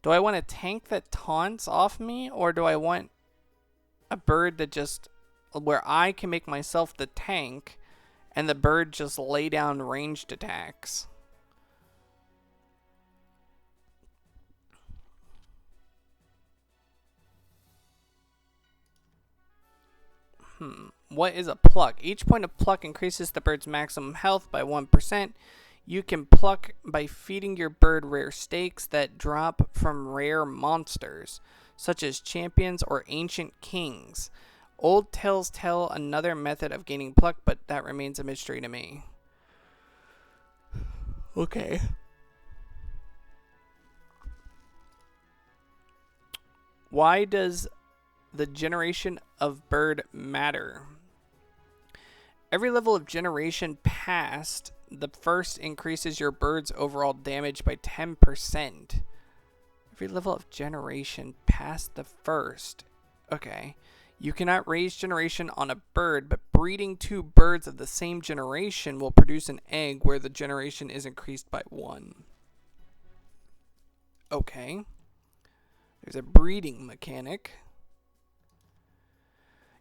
Do I want a tank that taunts off me, or do I want a bird that just, where I can make myself the tank and the bird just lay down ranged attacks? What is a pluck? Each point of pluck increases the bird's maximum health by 1%. You can pluck by feeding your bird rare steaks that drop from rare monsters, such as champions or ancient kings. Old tales tell another method of gaining pluck, but that remains a mystery to me. Okay. Why does the generation of bird matter? Every level of generation past the first increases your bird's overall damage by 10%. Every level of generation past the first. Okay. You cannot raise generation on a bird, but breeding two birds of the same generation will produce an egg where the generation is increased by 1. Okay. There's a breeding mechanic.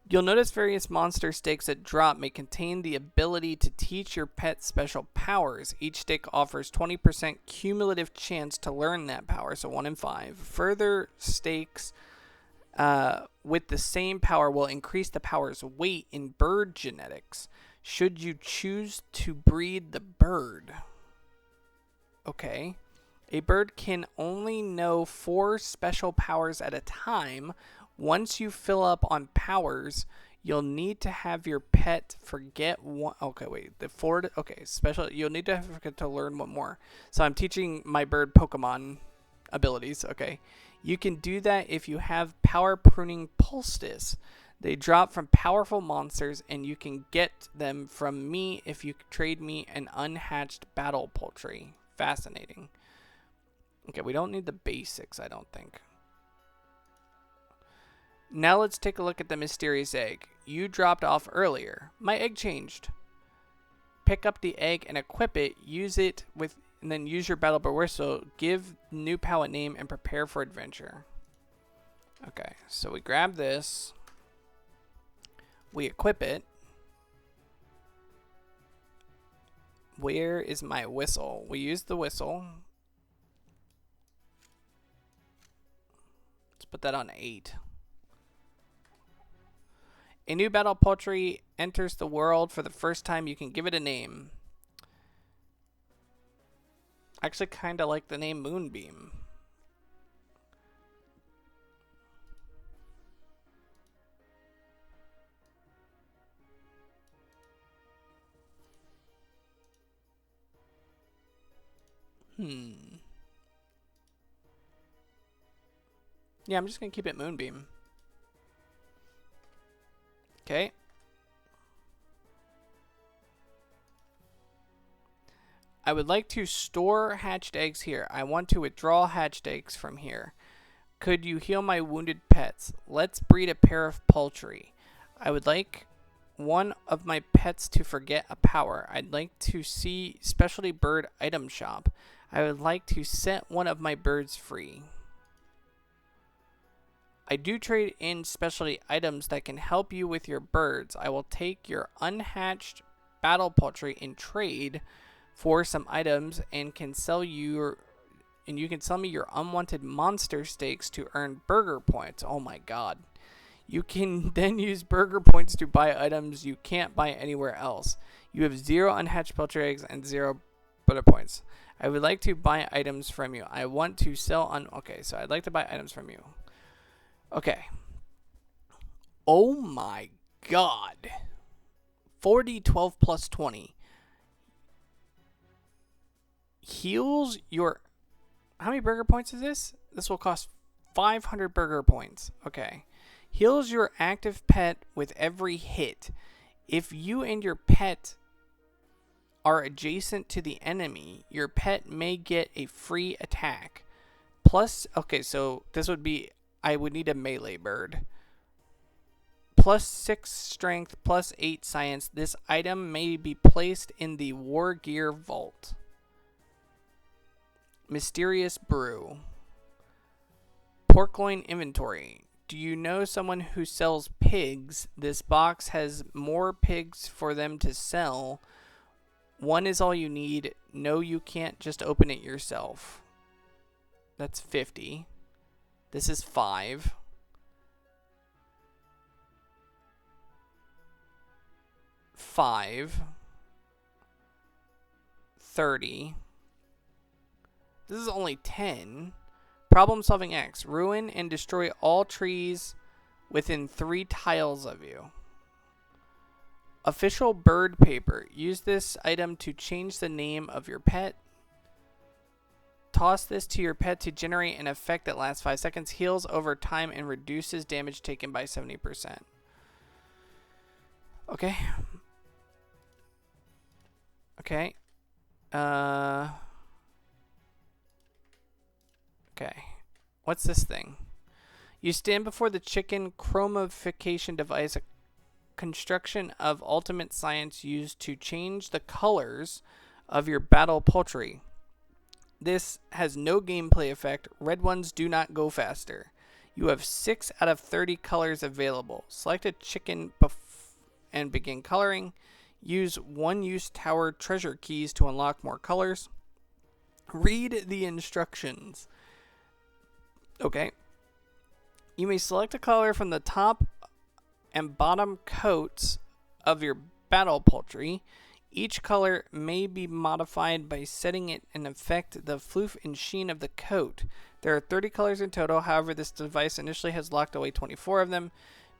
You'll notice various monster stakes that drop may contain the ability to teach your pet special powers. Each stake offers 20% cumulative chance to learn that power, so 1 in 5. Further stakes with the same power will increase the power's weight in bird genetics, should you choose to breed the bird. Okay. A bird can only know 4 special powers at a time. Once you fill up on powers, you'll need to have your pet forget one. Okay, wait. Special. You'll need to forget to learn one more. So I'm teaching my bird Pokemon abilities. Okay. You can do that if you have Power Pruning Poultice. They drop from powerful monsters, and you can get them from me if you trade me an unhatched battle poultry. Fascinating. Okay, we don't need the basics, I don't think. Now let's take a look at the mysterious egg. You dropped off earlier. My egg changed. Pick up the egg and equip it. Use it with, and then use your battle bird whistle. Give new pal a name and prepare for adventure. Okay, so we grab this. We equip it. Where is my whistle? We use the whistle. Let's put that on 8. A new battle poultry enters the world for the first time. You can give it a name. I actually kind of like the name Moonbeam. Yeah, I'm just going to keep it Moonbeam. Okay. I would like to store hatched eggs here. I want to withdraw hatched eggs from here. Could you heal my wounded pets? Let's breed a pair of poultry. I would like one of my pets to forget a power. I'd like to see specialty bird item shop. I would like to set one of my birds free. I do trade in specialty items that can help you with your birds. I will take your unhatched battle poultry in trade for some items and can sell you you can sell me your unwanted monster steaks to earn burger points. Oh my god. You can then use burger points to buy items you can't buy anywhere else. You have 0 unhatched poultry eggs and 0 burger points. I would like to buy items from you. I want to sell okay, so I'd like to buy items from you. Okay. Oh my god. 40, 12 plus 20. Heals your... How many burger points is this? This will cost 500 burger points. Okay. Heals your active pet with every hit. If you and your pet are adjacent to the enemy, your pet may get a free attack. Plus, okay, so this would be... I would need a melee bird. +6 strength, +8 science. This item may be placed in the War Gear Vault. Mysterious Brew. Pork loin inventory. Do you know someone who sells pigs? This box has more pigs for them to sell. One is all you need. No, you can't just open it yourself. That's 50. This is 5. 5. 30. This is only 10. Problem solving X. Ruin and destroy all trees within 3 tiles of you. Official bird paper. Use this item to change the name of your pet. Toss this to your pet to generate an effect that lasts 5 seconds, heals over time, and reduces damage taken by 70%. Okay. Okay. Okay. What's this thing? You stand before the chicken chromification device, a construction of ultimate science used to change the colors of your battle poultry. This has no gameplay effect. Red ones do not go faster. You have 6 out of 30 colors available. Select a chicken and begin coloring. Use one-use tower treasure keys to unlock more colors. Read the instructions. Okay. You may select a color from the top and bottom coats of your battle poultry. Each color may be modified by setting it and affect the floof and sheen of the coat. There are 30 colors in total. However, this device initially has locked away 24 of them.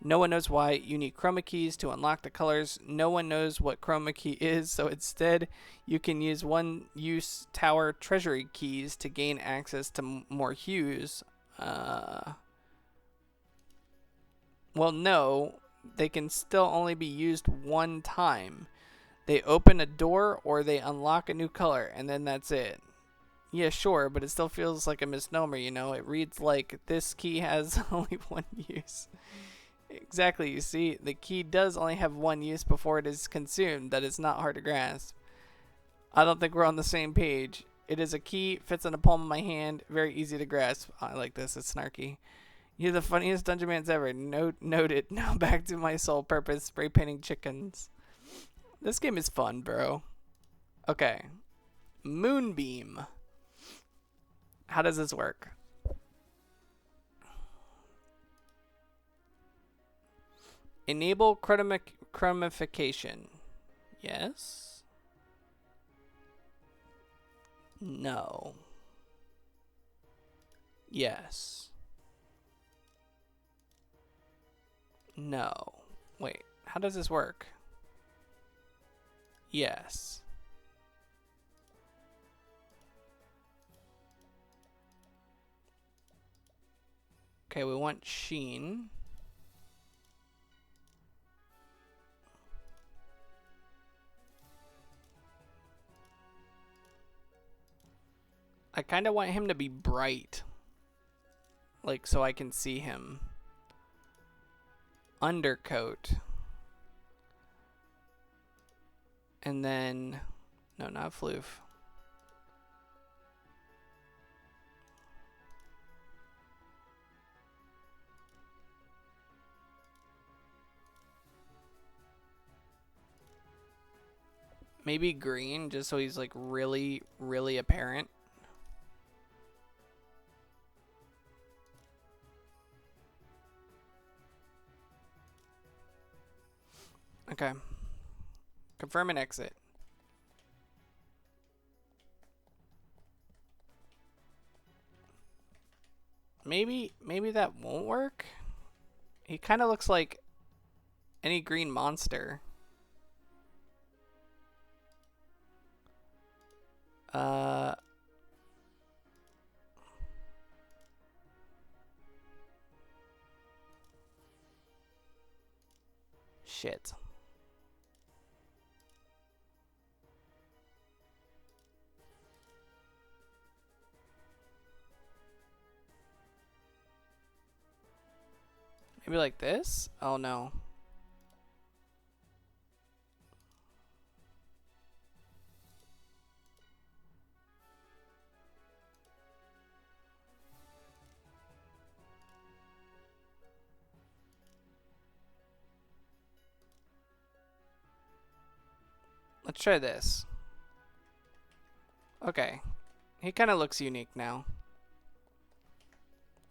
No one knows why. You need chroma keys to unlock the colors. No one knows what chroma key is, so instead you can use one-use tower treasury keys to gain access to more hues. Well, no, they can still only be used one time. They open a door or they unlock a new color, and then that's it. Yeah, sure, but it still feels like a misnomer, you know? It reads like this key has only one use. Exactly, you see, the key does only have one use before it is consumed. That is not hard to grasp. I don't think we're on the same page. It is a key, fits in the palm of my hand, very easy to grasp. I like this, it's snarky. You're the funniest Dungeonmans ever. Noted. Now back to my sole purpose, spray painting chickens. This game is fun, bro. Okay. Moonbeam. How does this work? Enable chromification. Yes? No. Yes. No. Wait, how does this work? Yes. Okay, we want sheen. I kind of want him to be bright. Like, so I can see him. Undercoat. And then... No, not floof. Maybe green, just so he's like really, really apparent. Okay. Confirm and exit. Maybe that won't work. He kind of looks like any green monster. Shit. Maybe like this? Oh no. Let's try this. Okay. He kind of looks unique now.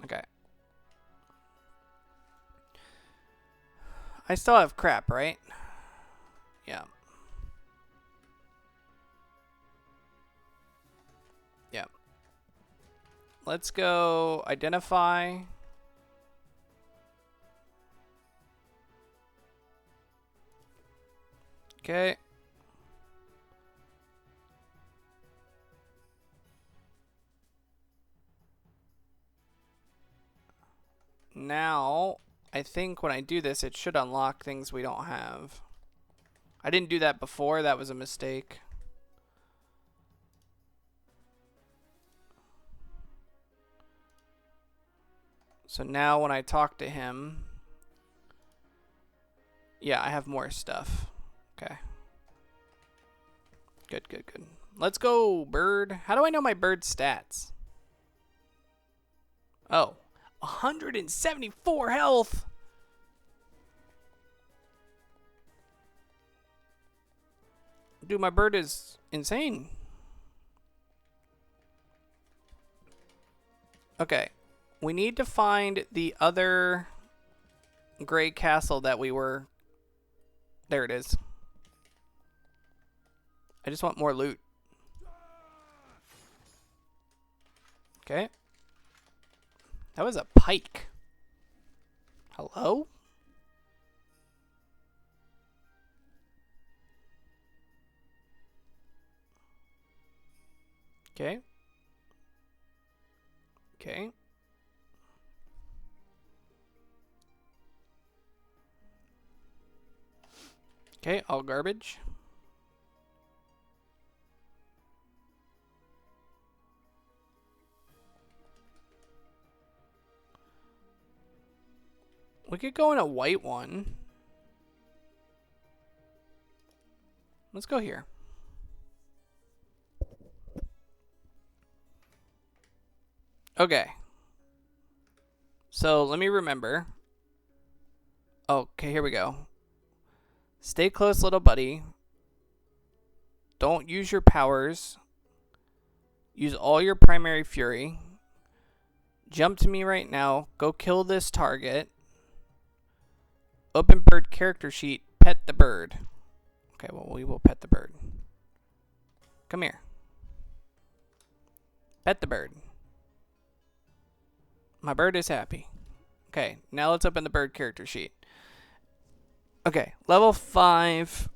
Okay. I still have crap, right? Yeah. Yeah. Let's go identify. Okay. Now, I think when I do this, it should unlock things we don't have. I didn't do that before. That was a mistake. So now when I talk to him, yeah, I have more stuff. Okay. Good, good, good. Let's go, bird. How do I know my bird's stats? Oh, 174 health. Dude, my bird is insane. Okay. We need to find the other gray castle that we were... There it is. I just want more loot. Okay. That was a pike. Hello? Okay. Okay. Okay, all garbage. We could go in a white one. Let's go here. Okay. So let me remember. Okay, here we go. Stay close, little buddy. Don't use your powers. Use all your primary fury. Jump to me right now. Go kill this target. Open bird character sheet. Pet the bird. Okay, well, we will pet the bird. Come here. Pet the bird. My bird is happy. Okay, now let's open the bird character sheet. Okay, level 5.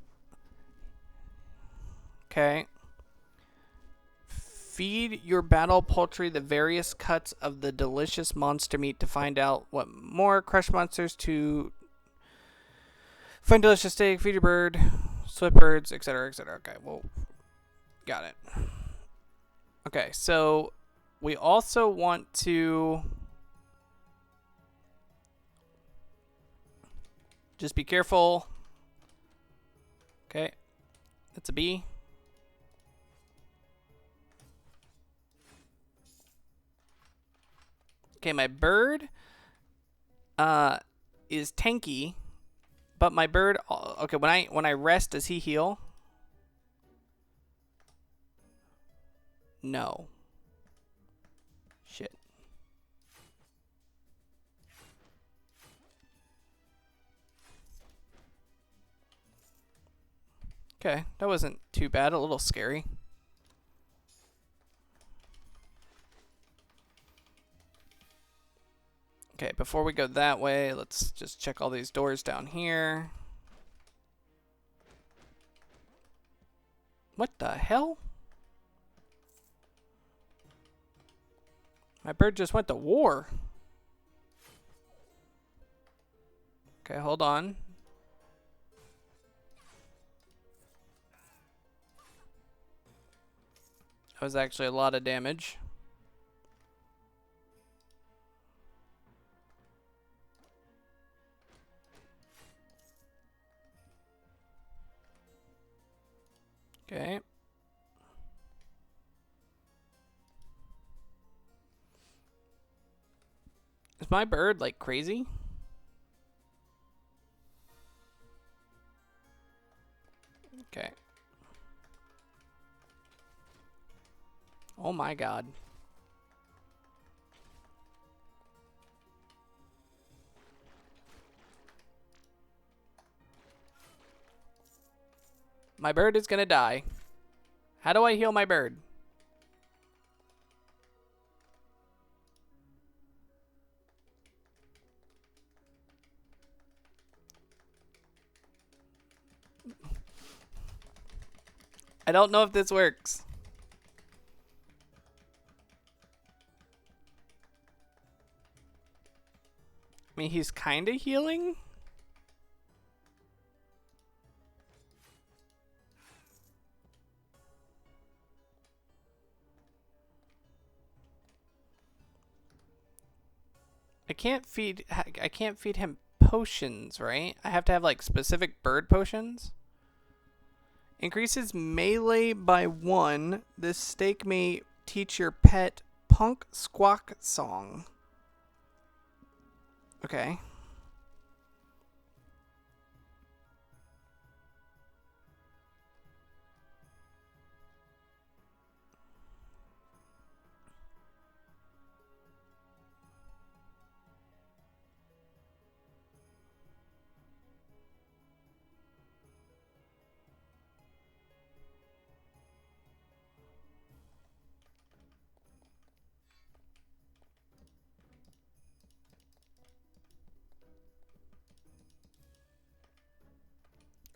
Okay. Feed your battle poultry the various cuts of the delicious monster meat to find out what more crush monsters to find delicious steak, feed your bird, swift birds, etc., etc. Okay, well, got it. Okay, so we also want to just be careful. Okay, that's a bee. Okay, my bird is tanky, but my bird. Okay, when I rest, does he heal? No. Shit. Okay, that wasn't too bad. A little scary. Okay, before we go that way, let's just check all these doors down here. What the hell? My bird just went to war. Okay, hold on. That was actually a lot of damage. Okay. Is my bird like crazy? Okay. my god. My bird is gonna die. How do I heal my bird? I don't know if this works. I mean, he's kind of healing. I can't feed him potions, right? I have to have like specific bird potions. Increases melee by 1. This steak may teach your pet punk squawk song. Okay.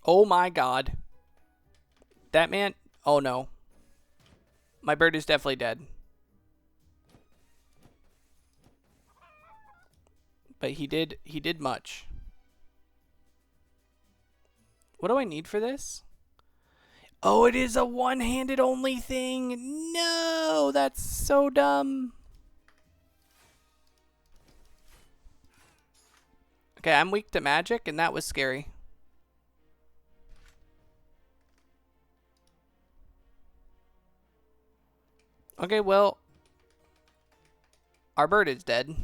Oh my god. That man. Oh no. My bird is definitely dead. But he did much. What do I need for this? Oh, it is a one-handed only thing. No, that's so dumb. Okay, I'm weak to magic, and that was scary. Okay, well, our bird is dead.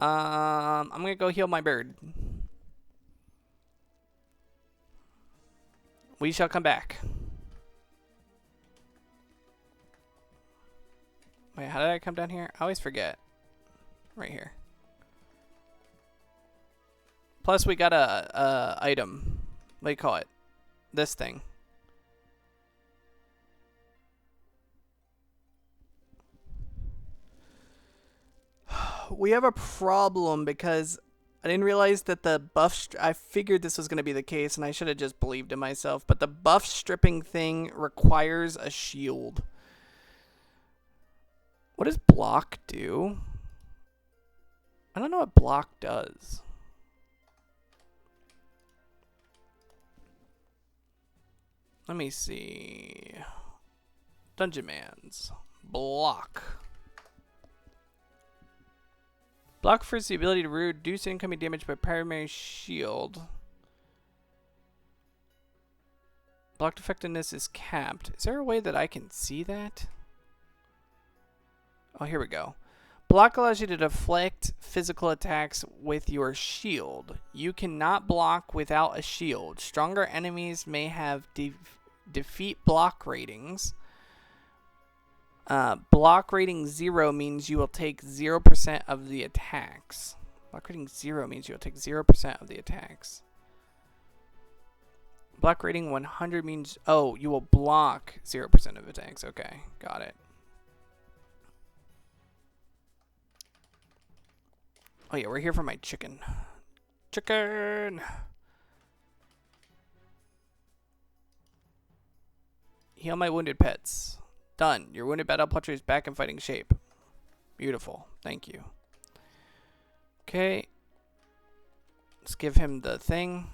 I'm gonna go heal my bird. We shall come back. Wait, how did I come down here? I always forget. Right here. Plus, we got a item. What do you call it? This thing. We have a problem because I didn't realize that the buff... I figured this was going to be the case, and I should have just believed in myself. But the buff stripping thing requires a shield. What does block do? I don't know what block does. Let me see. Dungeonmans. Block. Block first the ability to reduce incoming damage by primary shield. Blocked effectiveness is capped. Is there a way that I can see that? Oh, here we go. Block allows you to deflect physical attacks with your shield. You cannot block without a shield. Stronger enemies may have defeat block ratings. Block rating 0 means you will take 0% of the attacks. Block rating 0 means you'll take 0% of the attacks. Block rating 100 means... Oh, you will block 0% of attacks. Okay, got it. Oh yeah, we're here for my chicken. Chicken! Heal my wounded pets. Done. Your wounded battle puncher is back in fighting shape. Beautiful. Thank you. Okay. Let's give him the thing.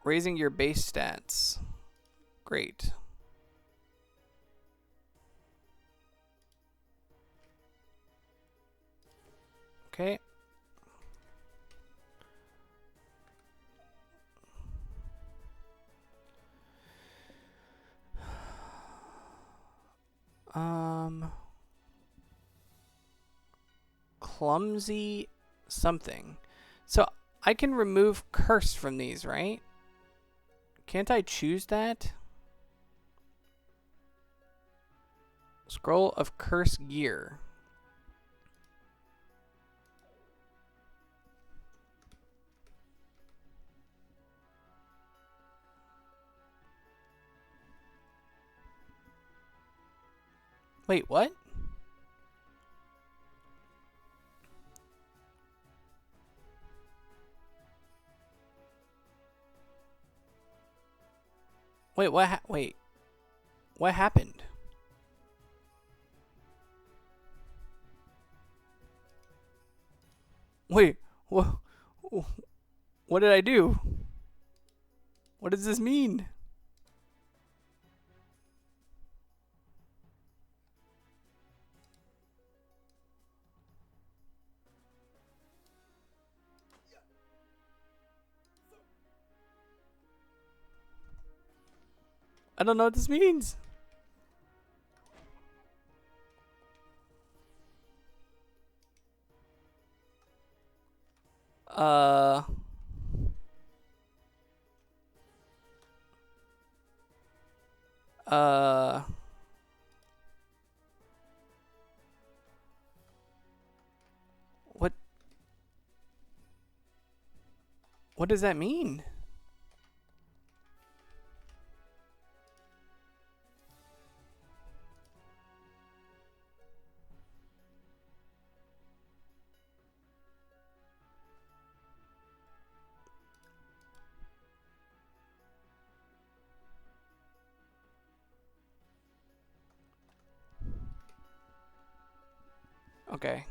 Raising your base stats. Great. Okay. Clumsy something. So I can remove curse from these, right? Can't I choose that? Scroll of curse gear. Wait, what? Wait, wait. What happened? Wait, what did I do? What does this mean? I don't know what this means. Uh... Uh... What? What does that mean? Okay.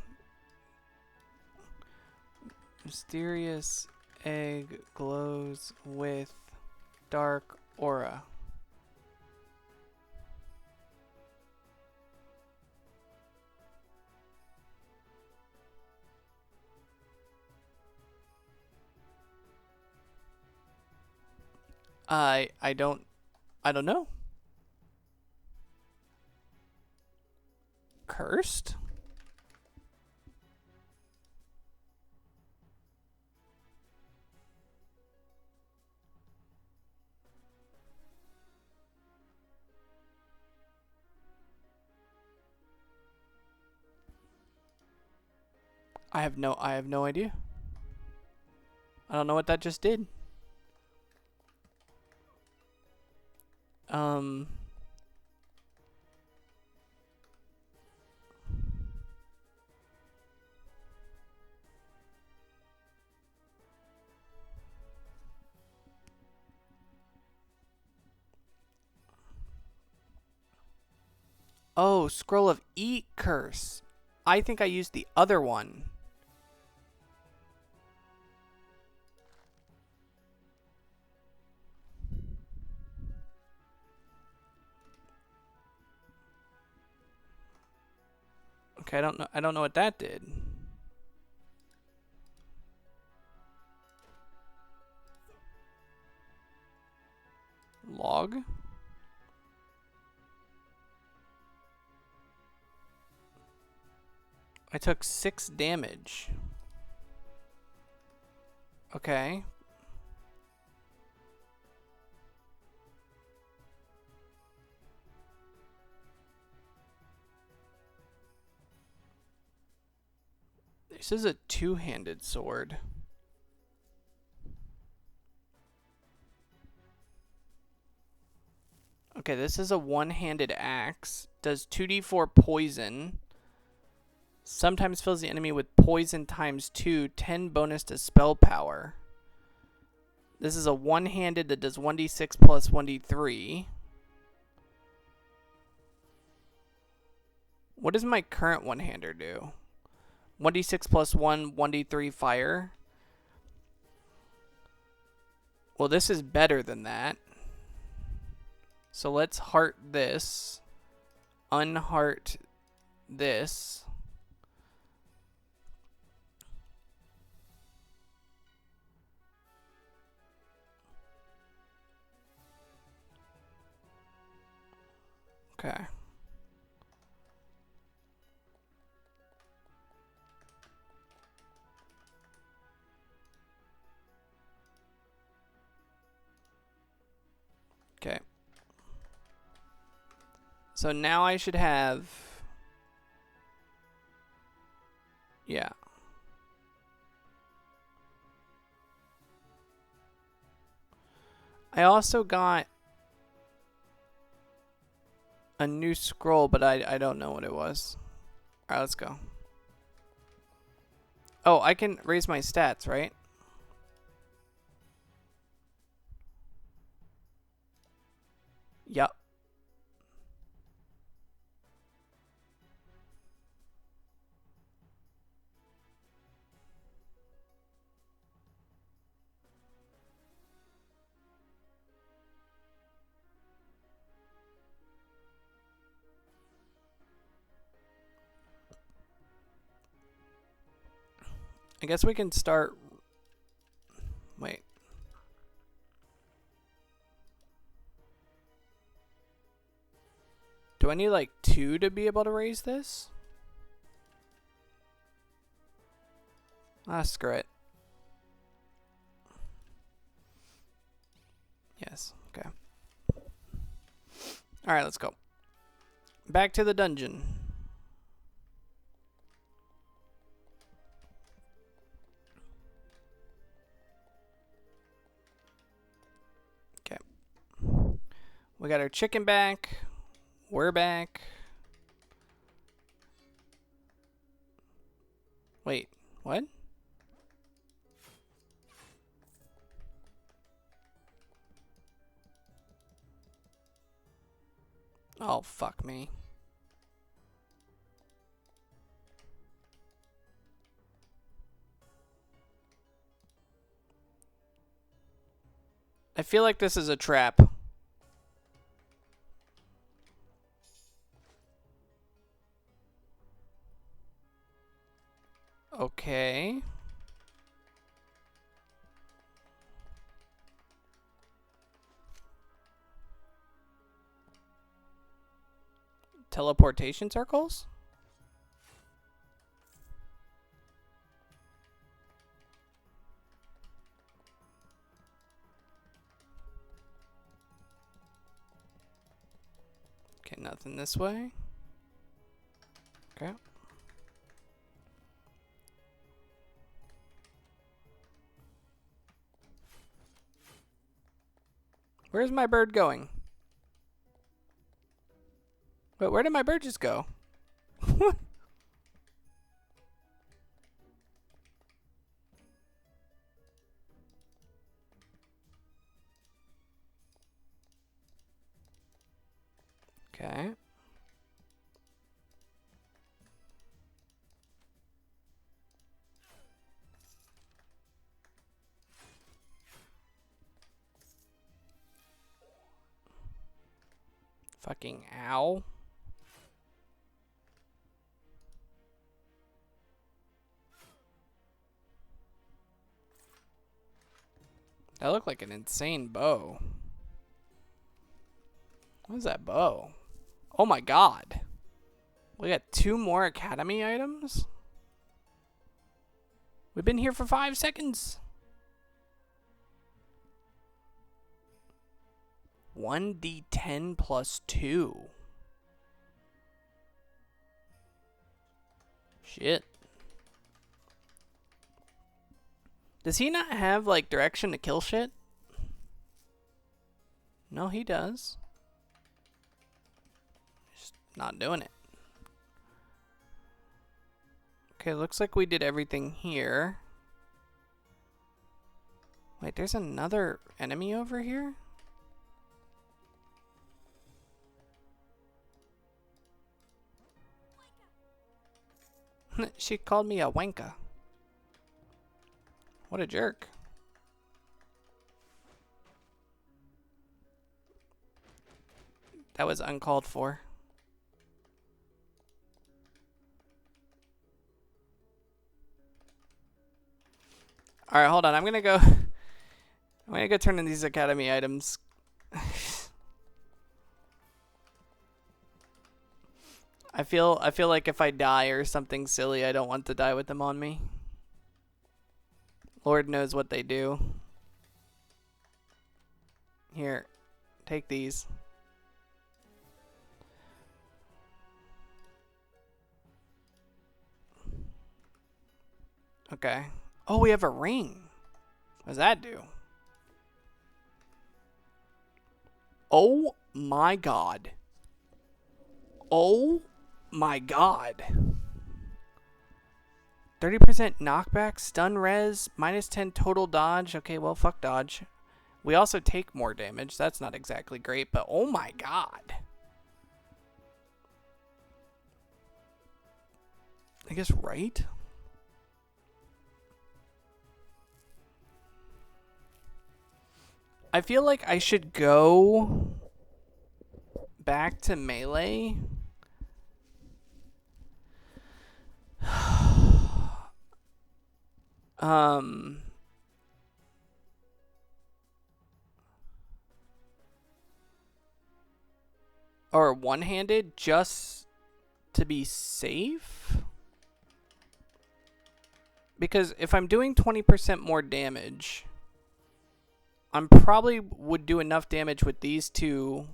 Mysterious egg glows with dark aura. I don't know. Cursed? I have no idea. I don't know what that just did. Oh, scroll of eat curse. I think I used the other one. Okay, I don't know what that did. Log? I took 6 damage. Okay. This is a two-handed sword. Okay, this is a one-handed axe. Does 2d4 poison. Sometimes fills the enemy with poison times 2, 10 bonus to spell power. This is a one-handed that does 1d6 plus 1d3. What does my current one-hander do? 1d6 plus 1, 1d3 fire. Well, this is better than that. So let's heart this. Unheart this. Okay. So now I should have... Yeah. I also got a new scroll, but I don't know what it was. Alright, let's go. Oh, I can raise my stats, right? Yup. I guess we can start... Wait. Do I need like 2 to be able to raise this? Ah, screw it. Yes, okay. Alright, let's go. Back to the dungeon. Okay. We got our chicken back. We're back. Wait, what? Oh, fuck me. I feel like this is a trap. Okay. Teleportation circles? Okay, nothing this way. Okay. Where's my bird going? Wait, where did my bird just go? Okay. Fucking ow. That looked like an insane bow. What is that bow? Oh my god. We got 2 more academy items? We've been here for 5 seconds. 1d10 plus 2. Shit. Does he not have, like, direction to kill shit? No, he does. Just not doing it. Okay, looks like we did everything here. Wait, there's another enemy over here? She called me a wanka. What a jerk. That was uncalled for. Alright, hold on. I'm gonna go turn in these academy items. I feel like if I die or something silly, I don't want to die with them on me. Lord knows what they do. Here, take these. Okay. Oh, we have a ring. What does that do? Oh my god. Oh my god. 30% knockback, stun res, minus 10 total dodge. Okay, well, fuck dodge. We also take more damage. That's not exactly great, but oh my god. I guess right? I feel like I should go back to melee. Or one-handed just to be safe. Because if I'm doing 20% more damage, I'm probably would do enough damage with these two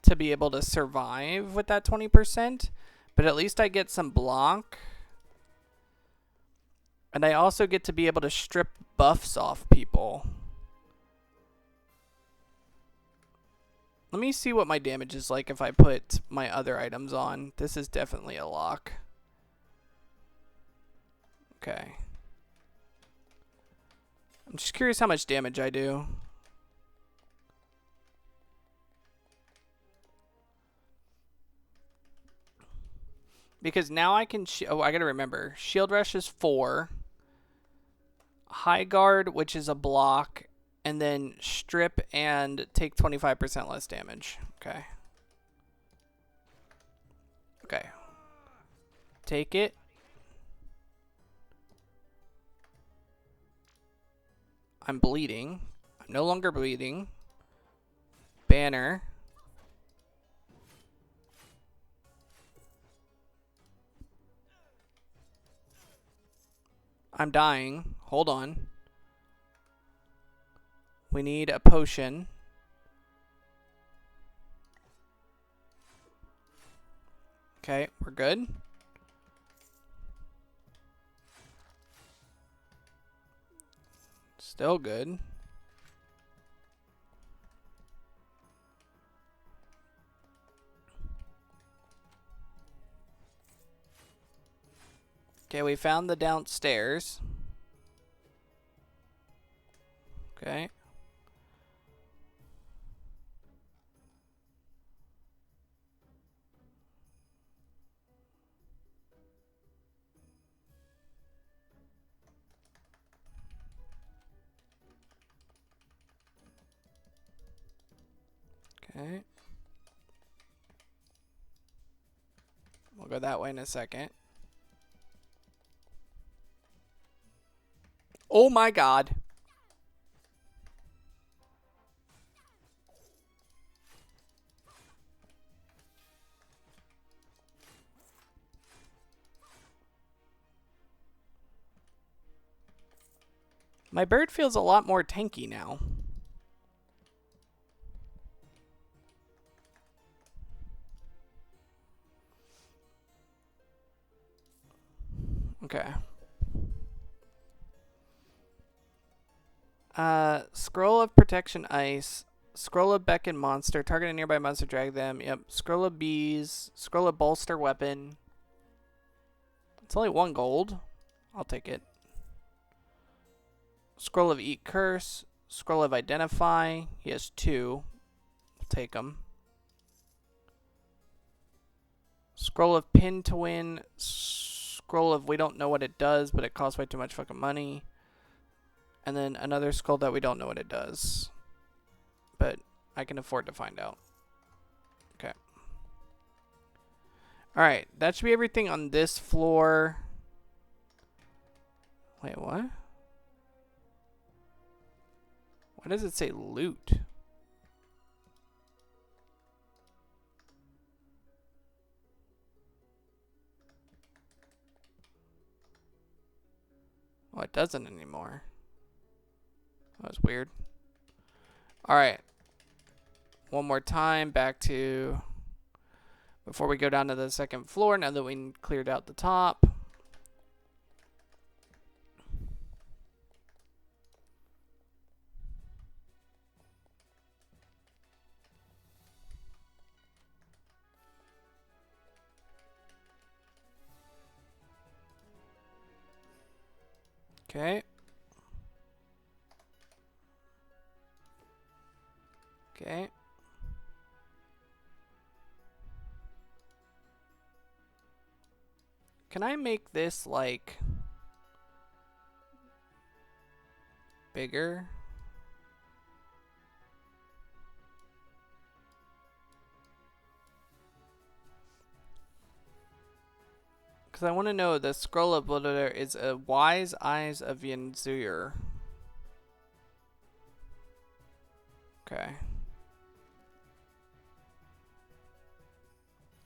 to be able to survive with that 20%. But at least I get some block. And I also get to be able to strip buffs off people. Let me see what my damage is like if I put my other items on. This is definitely a lock. Okay. I'm just curious how much damage I do. Because now I can... oh, I gotta remember. Shield Rush is 4. High Guard, which is a block. And then Strip and take 25% less damage. Okay. Okay. Take it. I'm bleeding. I'm no longer bleeding. Banner. I'm dying. Hold on. We need a potion. Okay, we're good. Still good. Okay, we found the downstairs. Okay. Okay. We'll go that way in a second. Oh my god. My bird feels a lot more tanky now. Okay. Scroll of Protection Ice. Scroll of Beckon Monster. Target a nearby monster, drag them. Yep. Scroll of Bees. Scroll of Bolster Weapon. It's only 1 gold. I'll take it. Scroll of Eat Curse. Scroll of Identify. He has 2. I'll take them. Scroll of Pin to Win. Scroll of we don't know what it does, but it costs way too much fucking money. And then another scroll that we don't know what it does. But I can afford to find out. Okay. Alright, that should be everything on this floor. Wait, what? Why does it say loot? Oh, it doesn't anymore. That was weird. Alright. One more time, back to... before we go down to the second floor, now that we cleared out the top. Okay. Okay. Can I make this, like, bigger? Because I want to know the scroll of Bloodletter is a Wise Eyes of Yenzur. Okay.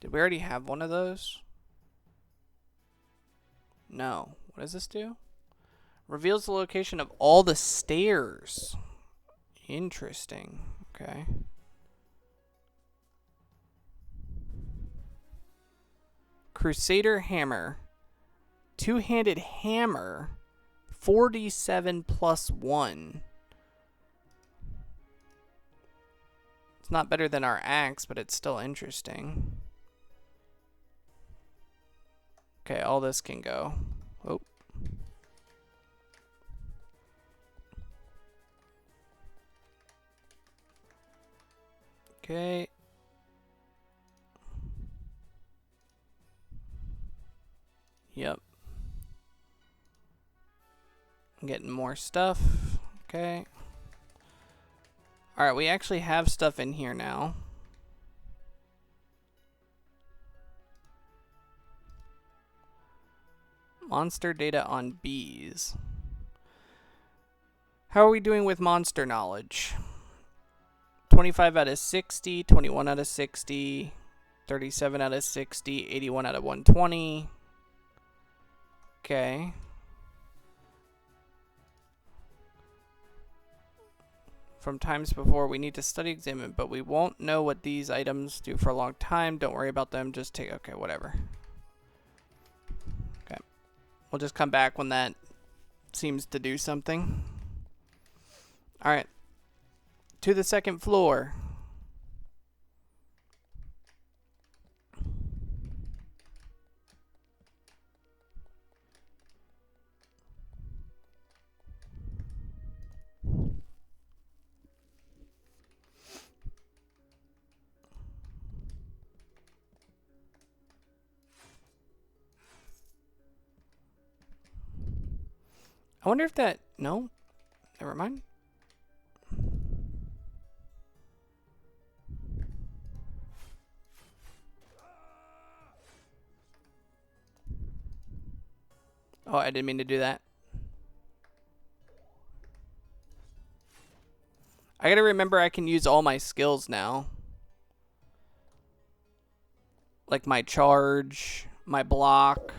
Did we already have one of those? No. What does this do? Reveals the location of all the stairs. Interesting. Okay. Crusader Hammer. Two-handed hammer. 4d7 plus 1. It's not better than our axe, but it's still interesting. Okay, all this can go. Oh. Okay. Yep. I'm getting more stuff. Okay. Alright, we actually have stuff in here now. Monster data on bees. How are we doing with monster knowledge? 25 out of 60, 21 out of 60, 37 out of 60, 81 out of 120. Okay. From times before, we need to study examine, but we won't know what these items do for a long time. Don't worry about them. Just take... Okay, whatever. Okay. We'll just come back when that seems to do something. Alright. To the second floor. I wonder if that... No? Never mind. Oh, I didn't mean to do that. I gotta remember I can use all my skills now. Like my charge, my block.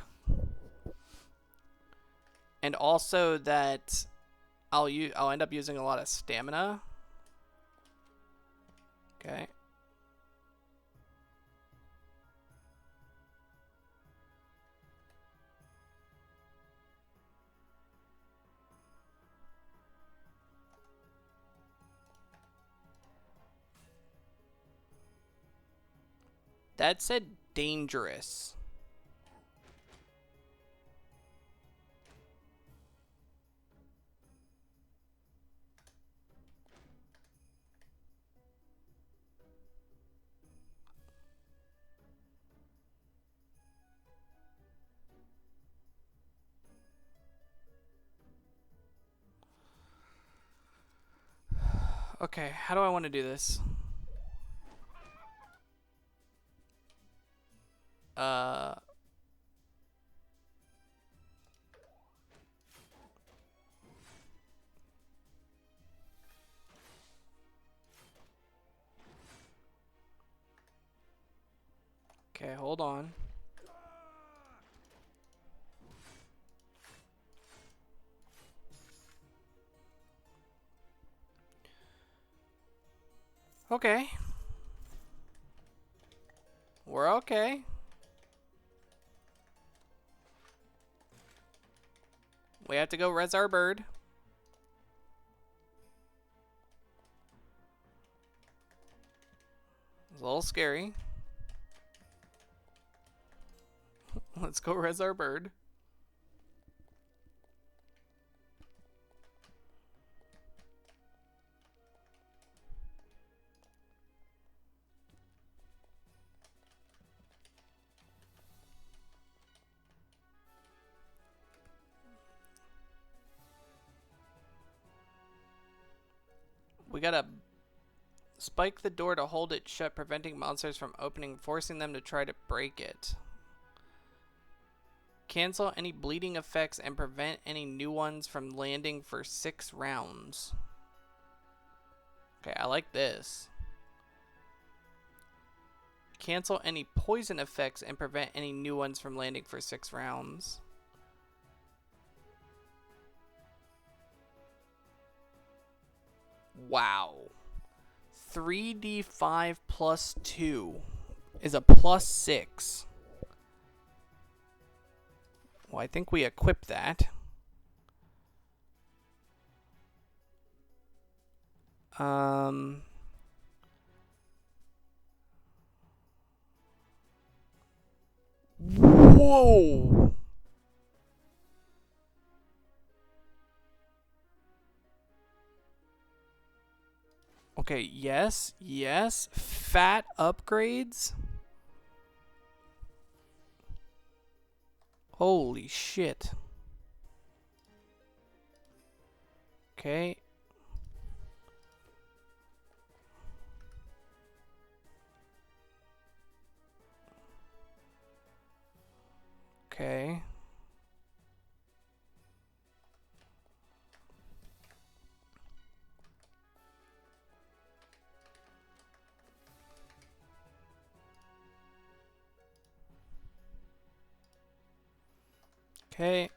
And also that I'll end up using a lot of stamina. Okay. That said dangerous. Okay, how do I want to do this? Okay, hold on. Okay. We're okay. We have to go res our bird. It's a little scary. Let's go res our bird. gotta spike the door to hold it shut, preventing monsters from opening, forcing them to try to break it. Cancel any bleeding effects and prevent any new ones from landing for 6 rounds. Okay, I like this. Cancel any poison effects and prevent any new ones from landing for 6 rounds. Wow. 3d5 plus 2 is a plus 6. Well, I think we equip that. Whoa! Okay, yes, yes. Fat upgrades? Holy shit. Okay. Okay. Okay.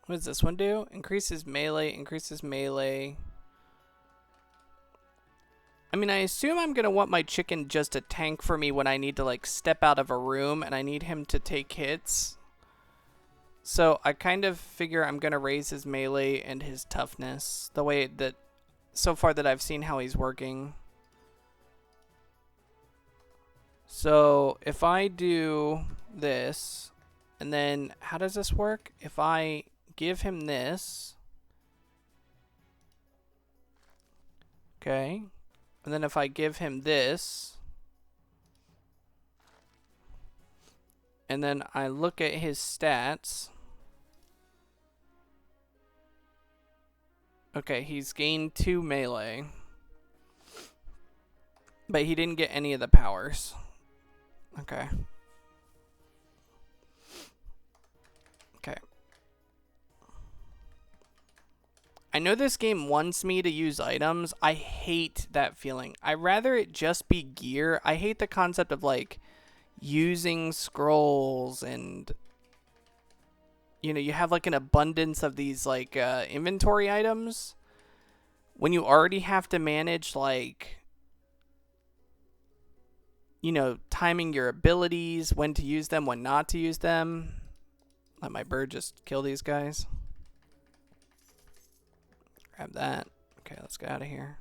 What does this one do? Increases melee, increases melee. I mean, I assume I'm going to want my chicken just to tank for me when I need to, like, step out of a room and I need him to take hits. So I kind of figure I'm going to raise his melee and his toughness the way that, so far that I've seen how he's working. So if I do this, and then how does this work? If I give him this, okay, and then if I give him this, and then I look at his stats, okay, he's gained 2 melee, but he didn't get any of the powers. Okay. Okay. I know this game wants me to use items. I hate that feeling. I'd rather it just be gear. I hate the concept of, like, using scrolls and, you know, you have, like, an abundance of these, like, inventory items when you already have to manage, like, you know, timing your abilities, when to use them, when not to use them. Let my bird just kill these guys. Grab that. Okay, let's get out of here.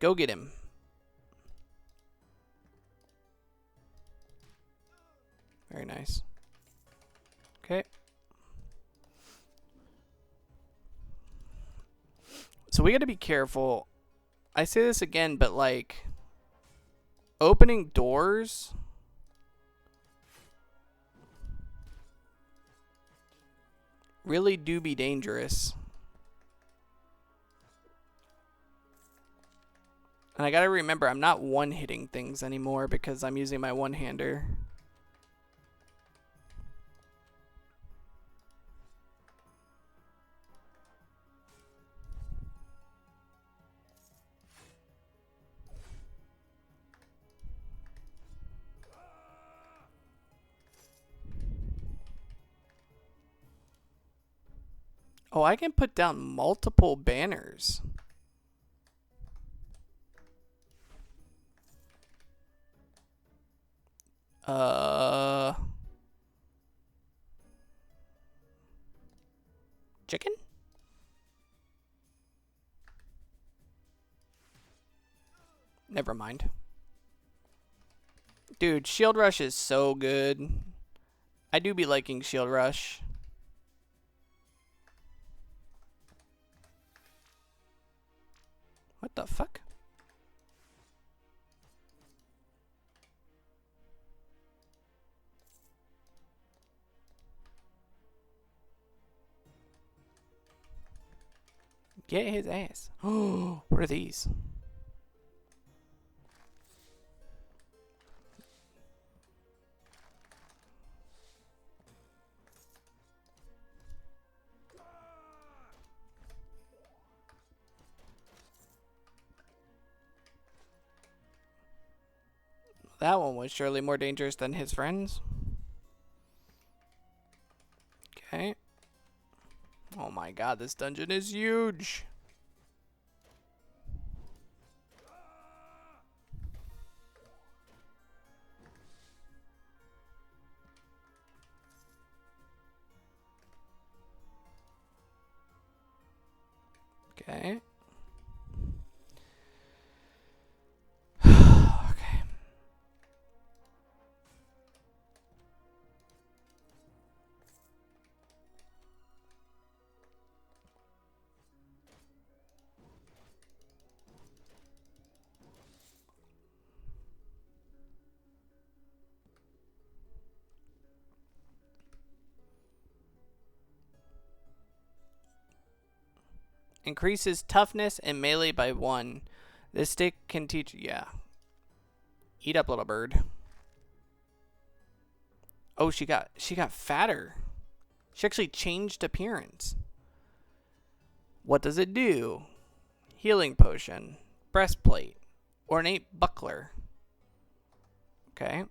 Go get him. Very nice. Okay. So we got to be careful. I say this again, but, like, opening doors really do be dangerous. And I gotta remember, I'm not one-hitting things anymore because I'm using my one-hander. Oh, I can put down multiple banners. Chicken? Never mind. Dude, Shield Rush is so good. I do be liking Shield Rush. What the fuck? Get his ass. Oh, what are these? That one was surely more dangerous than his friends. Okay. Oh my god, this dungeon is huge. Okay. Okay. Increases toughness and melee by 1. This stick can teach... Yeah. Eat up, little bird. Oh, she got fatter. She actually changed appearance. What does it do? Healing potion. Breastplate. Ornate buckler. Okay.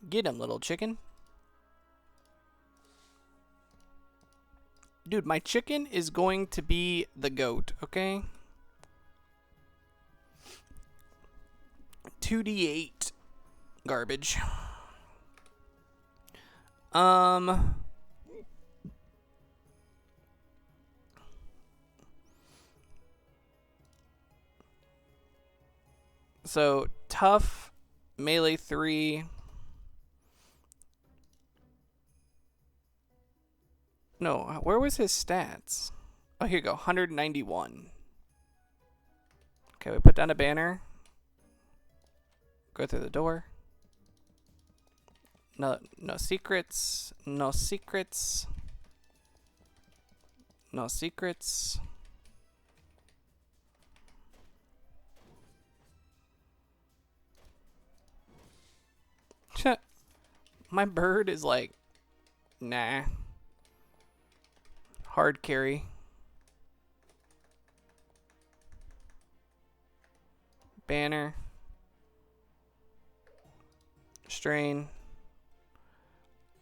Get him, little chicken. Dude, my chicken is going to be the goat, okay? 2d8 garbage. So tough, melee 3. No, where was his stats? Oh, here you go, 191. Okay, we put down a banner. Go through the door. No secrets. No secrets. No secrets. My bird is like, nah. Hard carry. Banner. Strain.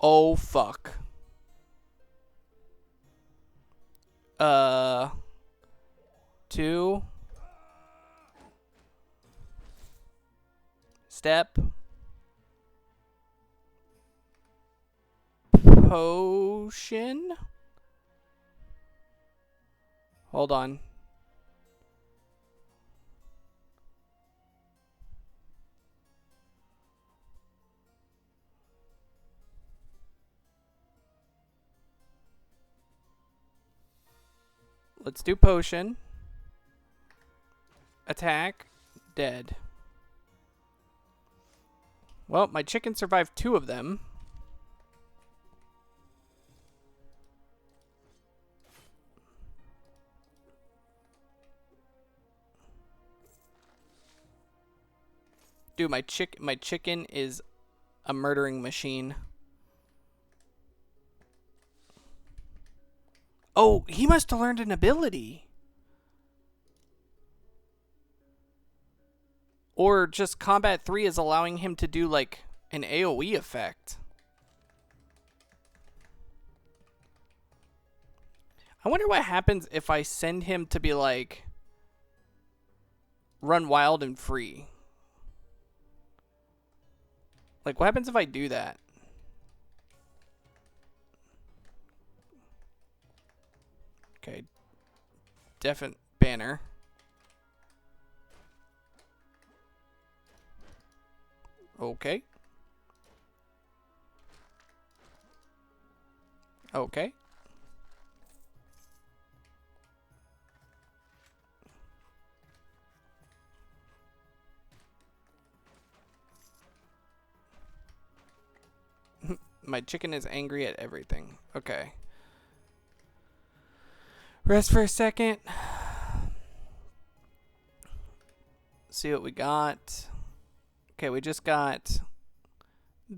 Oh, fuck. 2. Step. Potion. Hold on. Let's do potion. Attack. Dead. Well, my chicken survived 2 of them. Dude, my chicken is a murdering machine. Oh, he must have learned an ability. Or just Combat 3 is allowing him to do like an AoE effect. I wonder what happens if I send him to be like run wild and free. Like, what happens if I do that? Okay. Definite banner. Okay. Okay. My chicken is angry at everything. Okay. Rest for a second. See what we got. Okay, we just got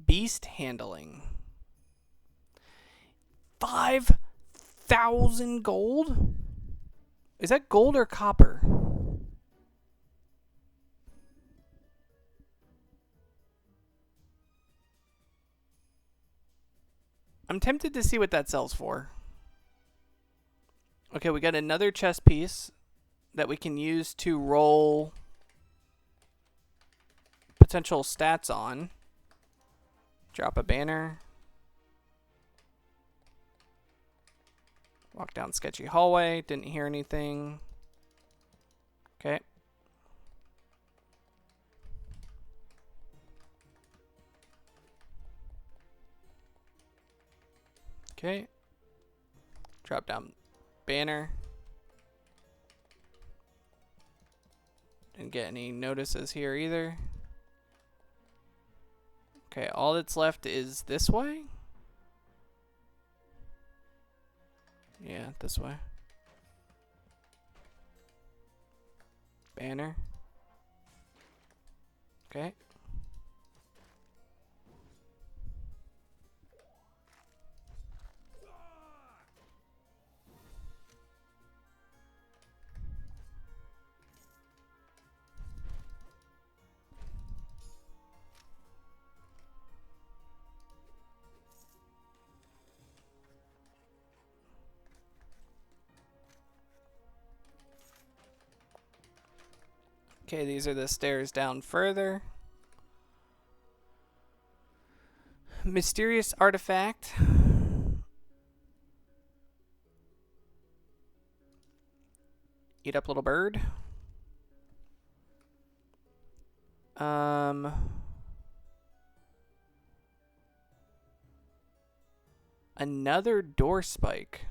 beast handling. 5,000 gold? Is that gold or copper? I'm tempted to see what that sells for. Okay, we got another chess piece that we can use to roll potential stats on. Drop a banner. Walk down sketchy hallway. Didn't hear anything. Okay. Okay. Drop down banner. Didn't get any notices here either. Okay, all that's left is this way? Yeah, this way. Banner. Okay. Okay, these are the stairs down further. Mysterious artifact. Eat up, little bird. Another door spike.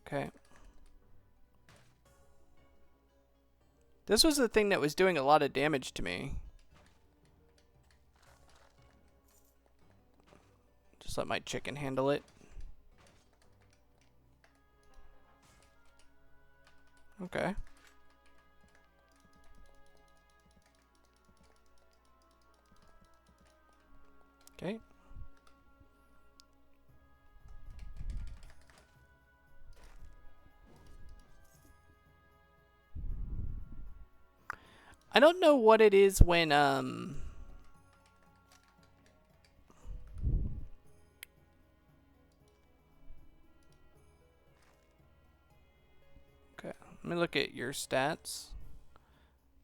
Okay. This was the thing that was doing a lot of damage to me. Just let my chicken handle it. Okay. Okay. I don't know what it is when okay, let me look at your stats.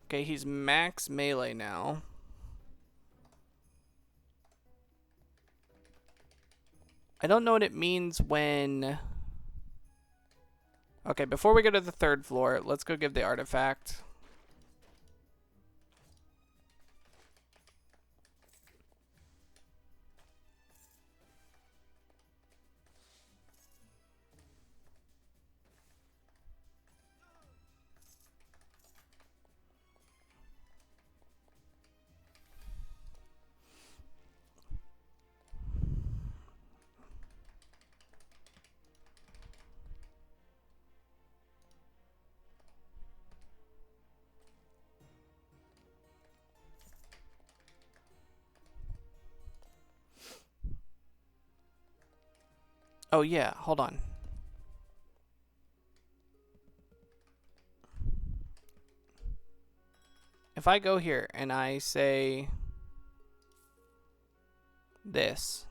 Okay, he's max melee now. I don't know what it means when... Okay, before we go to the third floor, let's go give the artifact. Oh yeah, hold on. If I go here and I say this,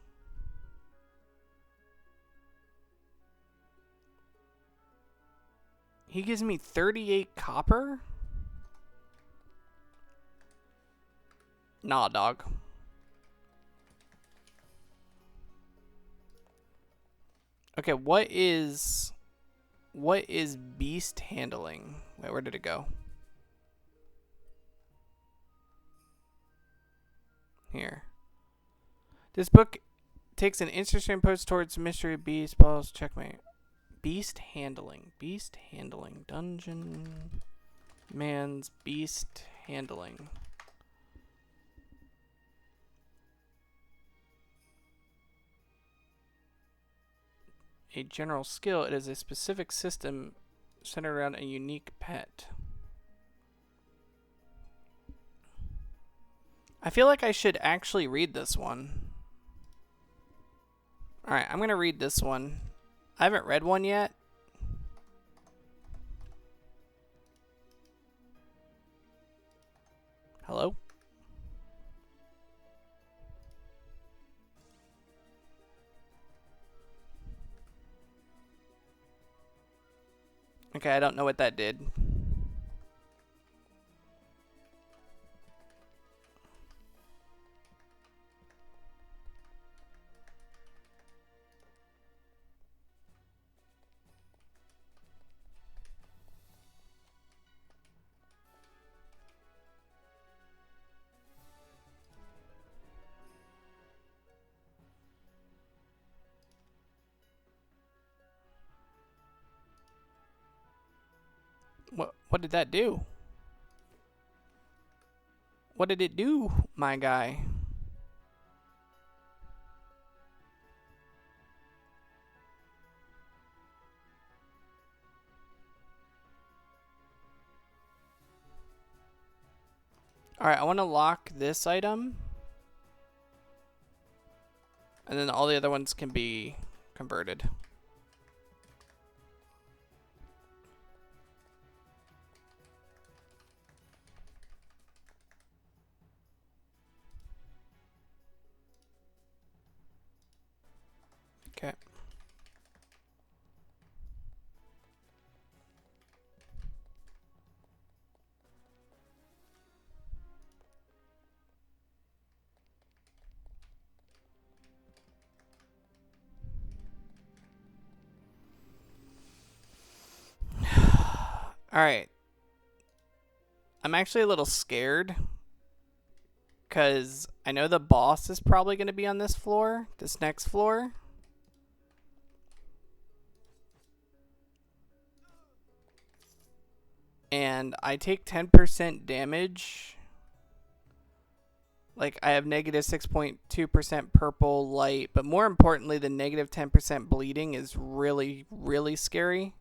he gives me 38 copper? Nah, dog. Okay, what is beast handling? Wait, where did it go? Here. This book takes an interesting approach towards mystery beast balls. Checkmate. Beast handling. Beast handling. Dungeonmans beast handling. a general skill. It is a specific system centered around a unique pet. I feel like I should actually read this one. Alright, I'm going to read this one. I haven't read one yet. Hello? Okay, I don't know what that did. What did that do? What did it do, my guy? Alright, I want to lock this item. And then all the other ones can be converted. Okay. Alright. I'm actually a little scared. Because I know the boss is probably going to be on this floor. This next floor. And I take 10% damage. Like, I have negative 6.2% purple light. But more importantly, the negative 10% bleeding is really, really scary.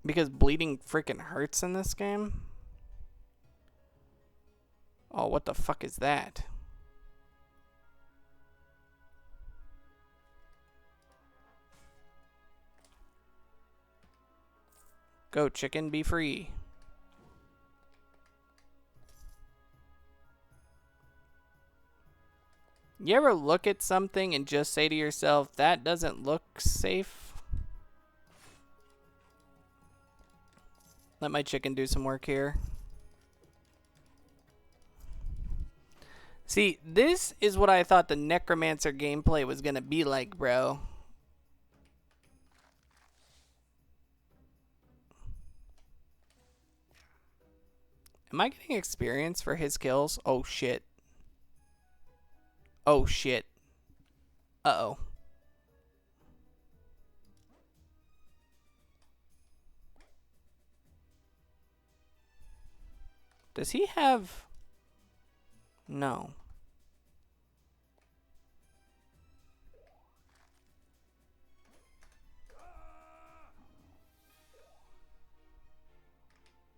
Because bleeding freaking hurts in this game. Oh, what the fuck is that? Go, chicken, be free. You ever look at something and just say to yourself, that doesn't look safe? Let my chicken do some work here. See, this is what I thought the Necromancer gameplay was going to be like, bro. Am I getting experience for his kills? Oh, shit. Oh, shit. Uh-oh. Does he have... No.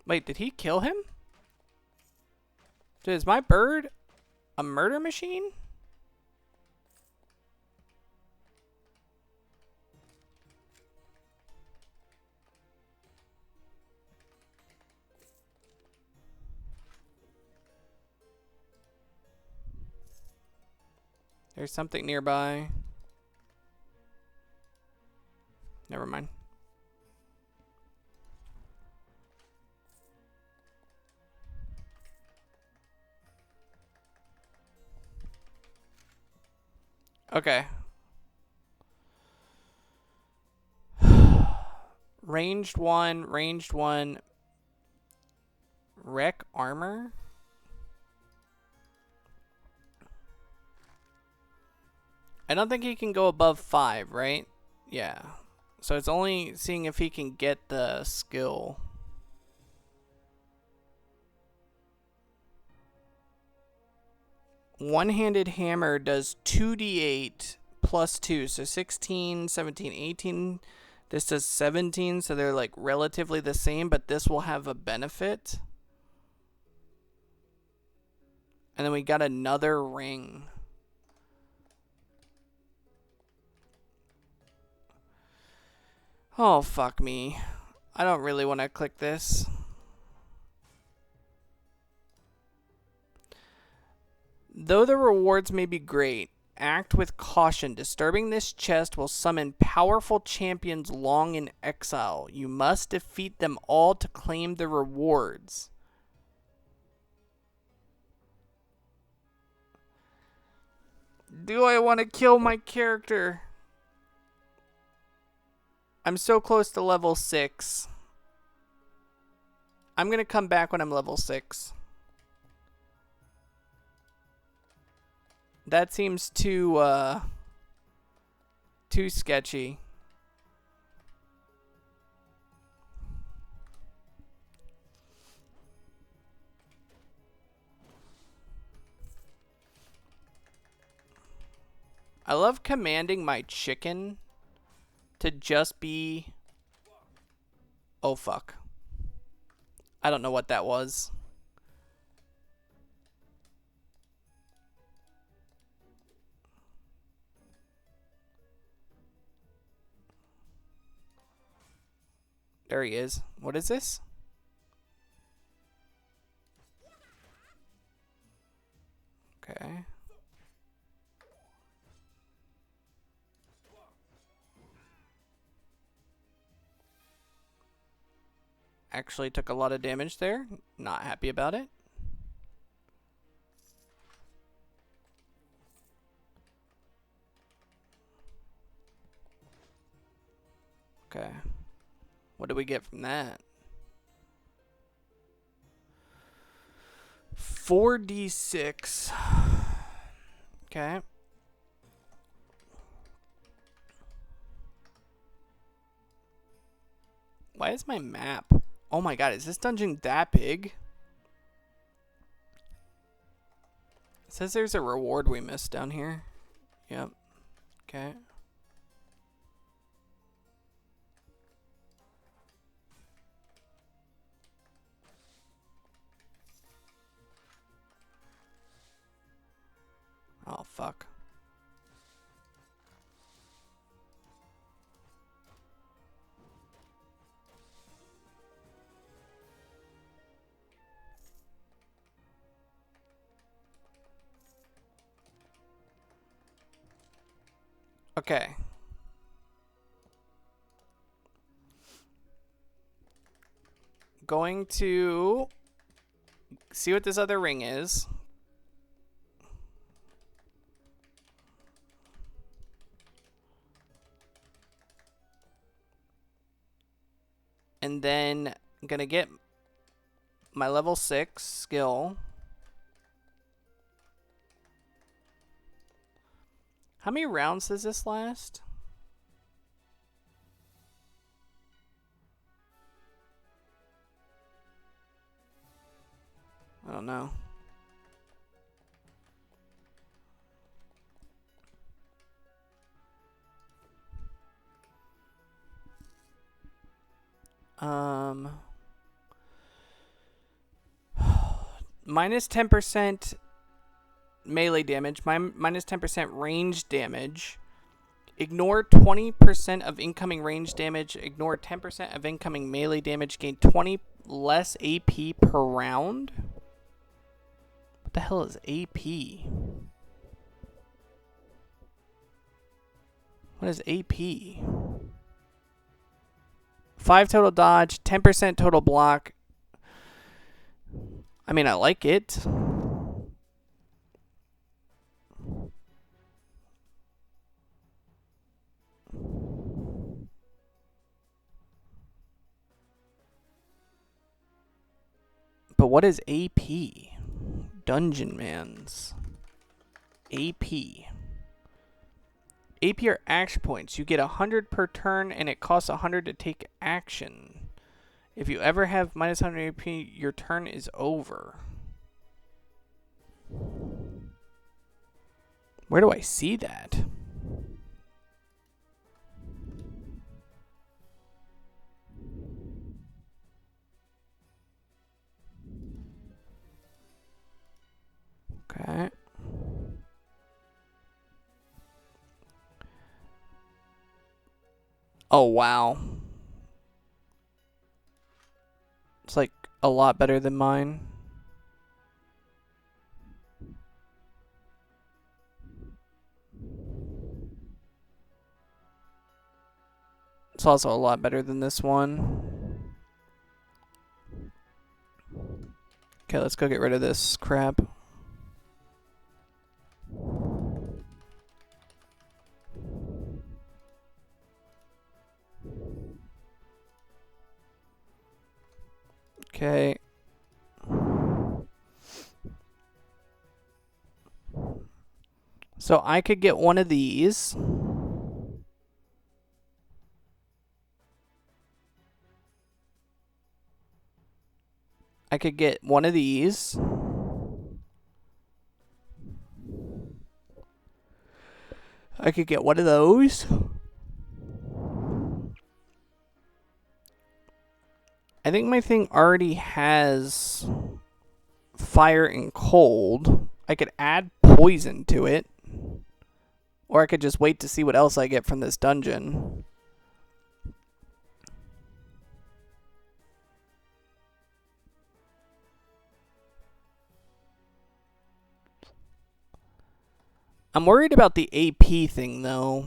Wait, did he kill him? Is my bird a murder machine? There's something nearby. Never mind. Okay. Ranged one. Wreck armor? I don't think he can go above 5, right? Yeah. So it's only seeing if he can get the skill. One-handed hammer does 2d8 plus 2, so 16, 17, 18. This does 17, so they're like relatively the same, but this will have a benefit. And then we got another ring. Oh, fuck me. I don't really want to click this. Though the rewards may be great, act with caution. Disturbing this chest will summon powerful champions long in exile. You must defeat them all to claim the rewards. Do I want to kill my character? I'm so close to level 6. I'm going to come back when I'm level 6. That seems too sketchy. I love commanding my chicken to just be... Oh, fuck. I don't know what that was. There he is. What is this? Okay. Actually took a lot of damage there. Not happy about it. Okay. What do we get from that? 4d6. Okay. Why is my map? Oh my god, is this dungeon that big? It says there's a reward we missed down here. Yep. Okay. Oh, fuck. Okay. Going to see what this other ring is. And then I'm gonna get my level 6 skill. How many rounds does this last? I don't know. Minus 10% melee damage, minus 10% range damage. Ignore 20% of incoming range damage. Ignore 10% of incoming melee damage. Gain 20 less AP per round. What the hell is AP? What is AP? 5 total dodge, 10% total block. I mean, I like it. But what is AP? Dungeonmans. AP. AP are action points. You get 100 per turn, and it costs 100 to take action. If you ever have minus 100 AP, your turn is over. Where do I see that? Okay. Oh, wow. It's like a lot better than mine. It's also a lot better than this one. Okay, let's go get rid of this crap. Okay. So I could get one of these. I could get one of these. I could get one of those. I think my thing already has fire and cold. I could add poison to it. Or I could just wait to see what else I get from this dungeon. I'm worried about the AP thing, though.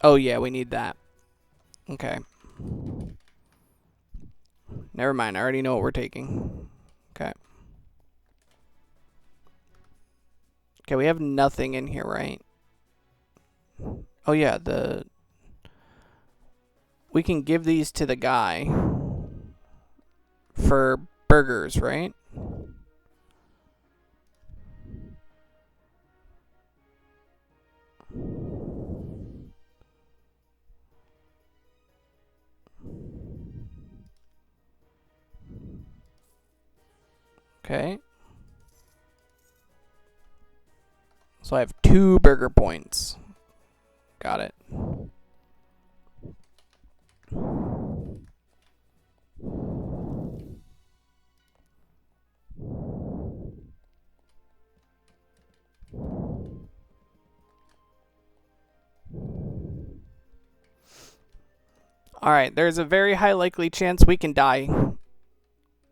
Oh, yeah, we need that. Okay. Never mind, I already know what we're taking. Okay. Okay, we have nothing in here, right? Oh, yeah, we can give these to the guy for burgers, right? Okay. So I have 2 burger points. Got it. Alright, there's a very high likely chance we can die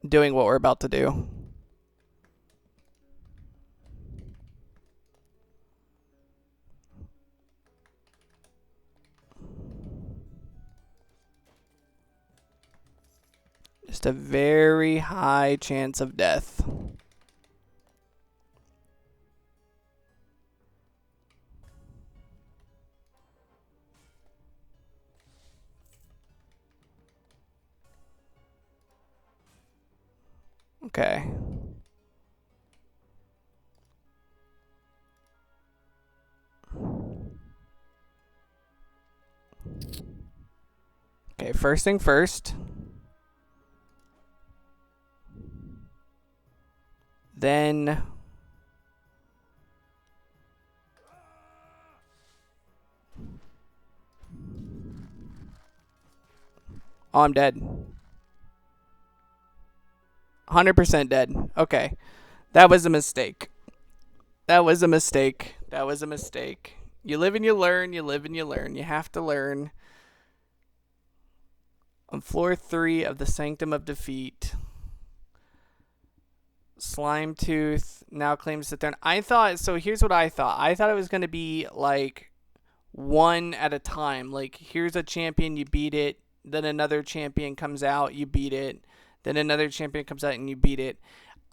doing what we're about to do. Just a very high chance of death. Okay. Okay, first thing first. Then oh, I'm dead. 100% dead. Okay. That was a mistake. That was a mistake. That was a mistake. You live and you learn. You live and you learn. You have to learn. On floor 3 of the Sanctum of Defeat. Slime Tooth now claims the throne. I thought so. Here's what I thought. I thought it was gonna be like one at a time. Like here's a champion, you beat it. Then another champion comes out, you beat it. Then another champion comes out and you beat it.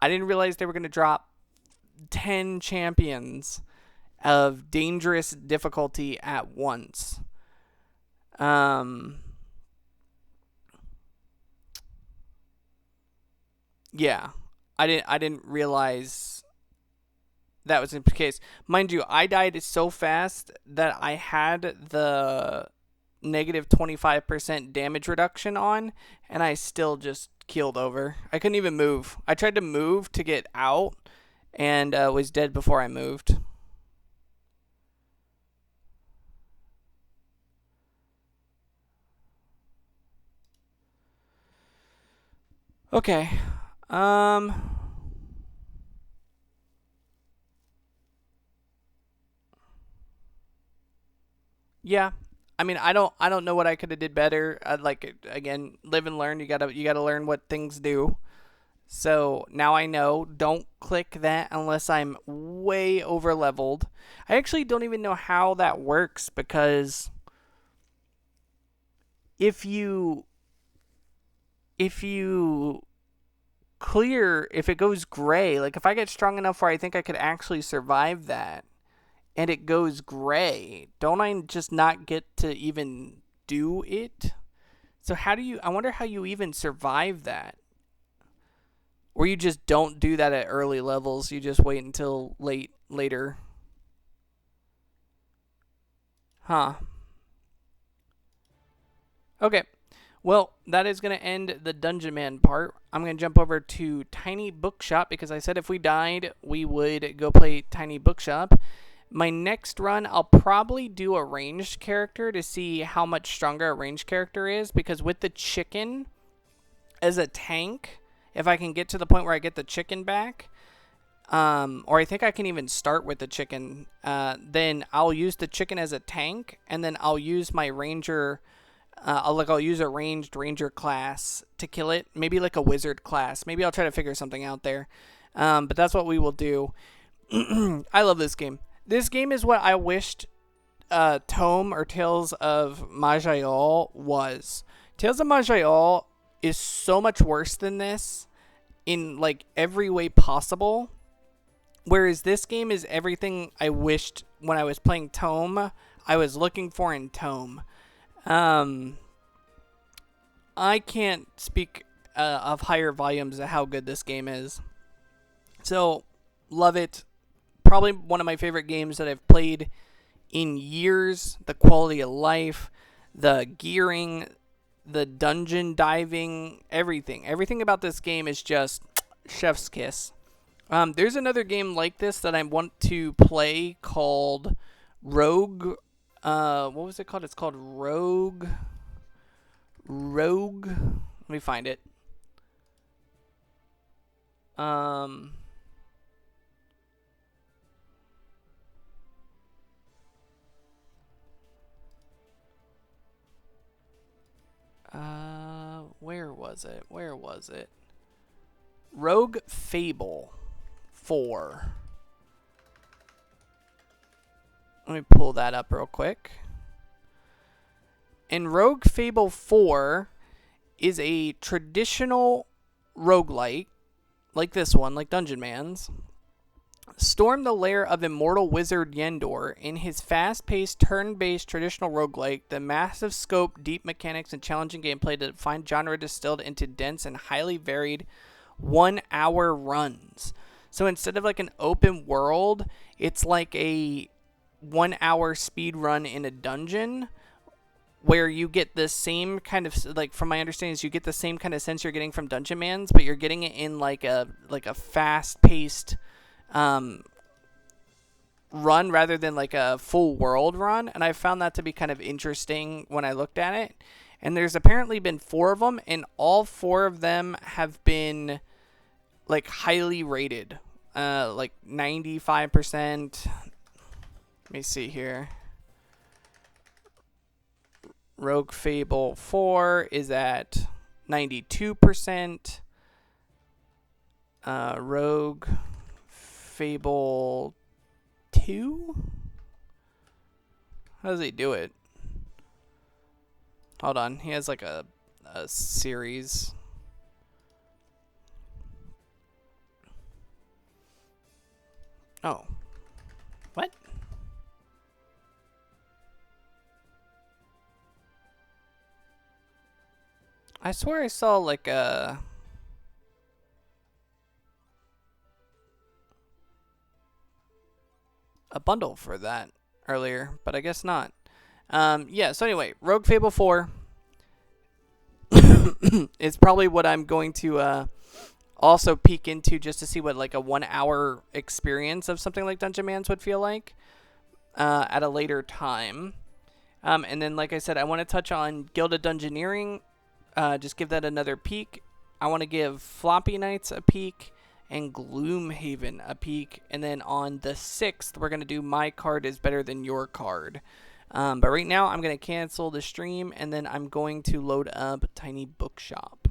I didn't realize they were gonna drop 10 champions of dangerous difficulty at once. Yeah, I didn't realize that was the case. Mind you, I died so fast that I had the negative 25% damage reduction on, and I still just keeled over. I couldn't even move. I tried to move to get out, and was dead before I moved. Okay. Yeah. I mean, I don't know what I could have did better. I'd like again, live and learn. You gotta learn what things do. So now I know. Don't click that unless I'm way over leveled. I actually don't even know how that works because if you if you clear if it goes gray, like if I get strong enough where I think I could actually survive that and it goes gray, don't I just not get to even do it? So how do you I wonder how you even survive that? Or you just don't do that at early levels, you just wait until later. Huh. Okay. Well, that is going to end the Dungeon Man part. I'm going to jump over to Tiny Bookshop because I said if we died, we would go play Tiny Bookshop. My next run, I'll probably do a ranged character to see how much stronger a ranged character is because with the chicken as a tank, if I can get to the point where I get the chicken back, or I think I can even start with the chicken, then I'll use the chicken as a tank, and then I'll use my ranger. I'll use a ranged ranger class to kill it. Maybe like a wizard class. Maybe I'll try to figure something out there. But that's what we will do. I love this game. This game is what I wished Tome or Tales of Majayal was. Tales of Majayal is so much worse than this in like every way possible. Whereas this game is everything I wished when I was playing Tome, I was looking for in Tome. Um, I can't speak of higher volumes of how good this game is. So, love it. Probably one of my favorite games that I've played in years. The quality of life, the gearing, the dungeon diving, everything. Everything about this game is just chef's kiss. There's another game like this that I want to play called Rogue. What was it called? It's called Rogue. Rogue. Let me find it. Um. Where was it? Where was it? Rogue Fable 4. Let me pull that up real quick. And Rogue Fable 4 is a traditional roguelite, like this one, like Dungeonmans. Storm the lair of immortal wizard Yendor. In his fast-paced, turn-based traditional roguelike, the massive scope, deep mechanics, and challenging gameplay to define genre distilled into dense and highly varied 1-hour runs. So instead of like an open world, it's like a 1-hour speed run in a dungeon where you get the same kind of, like, from my understanding is you get the same kind of sense you're getting from Dungeonmans, but you're getting it in like a fast-paced run rather than like a full world run. And I found that to be kind of interesting when I looked at it. And there's apparently been 4 of them, and all 4 of them have been like highly rated, like 95%. Let me see here. Rogue Fable 4 is at 92%. Rogue Fable 2? How does he do it? Hold on. He has like a series. Oh. What? I swear I saw like a bundle for that earlier, but I guess not. Yeah, so anyway, Rogue Fable 4 is probably what I'm going to also peek into just to see what like a 1 hour experience of something like Dungeonmans would feel like at a later time. And then, like I said, I want to touch on Gilded Dungeoneering. Just give that another peek. I want to give Floppy Knights a peek and Gloomhaven a peek. And then on the 6th, we're going to do My Card is Better Than Your Card. But right now, I'm going to cancel the stream, and then I'm going to load up Tiny Bookshop.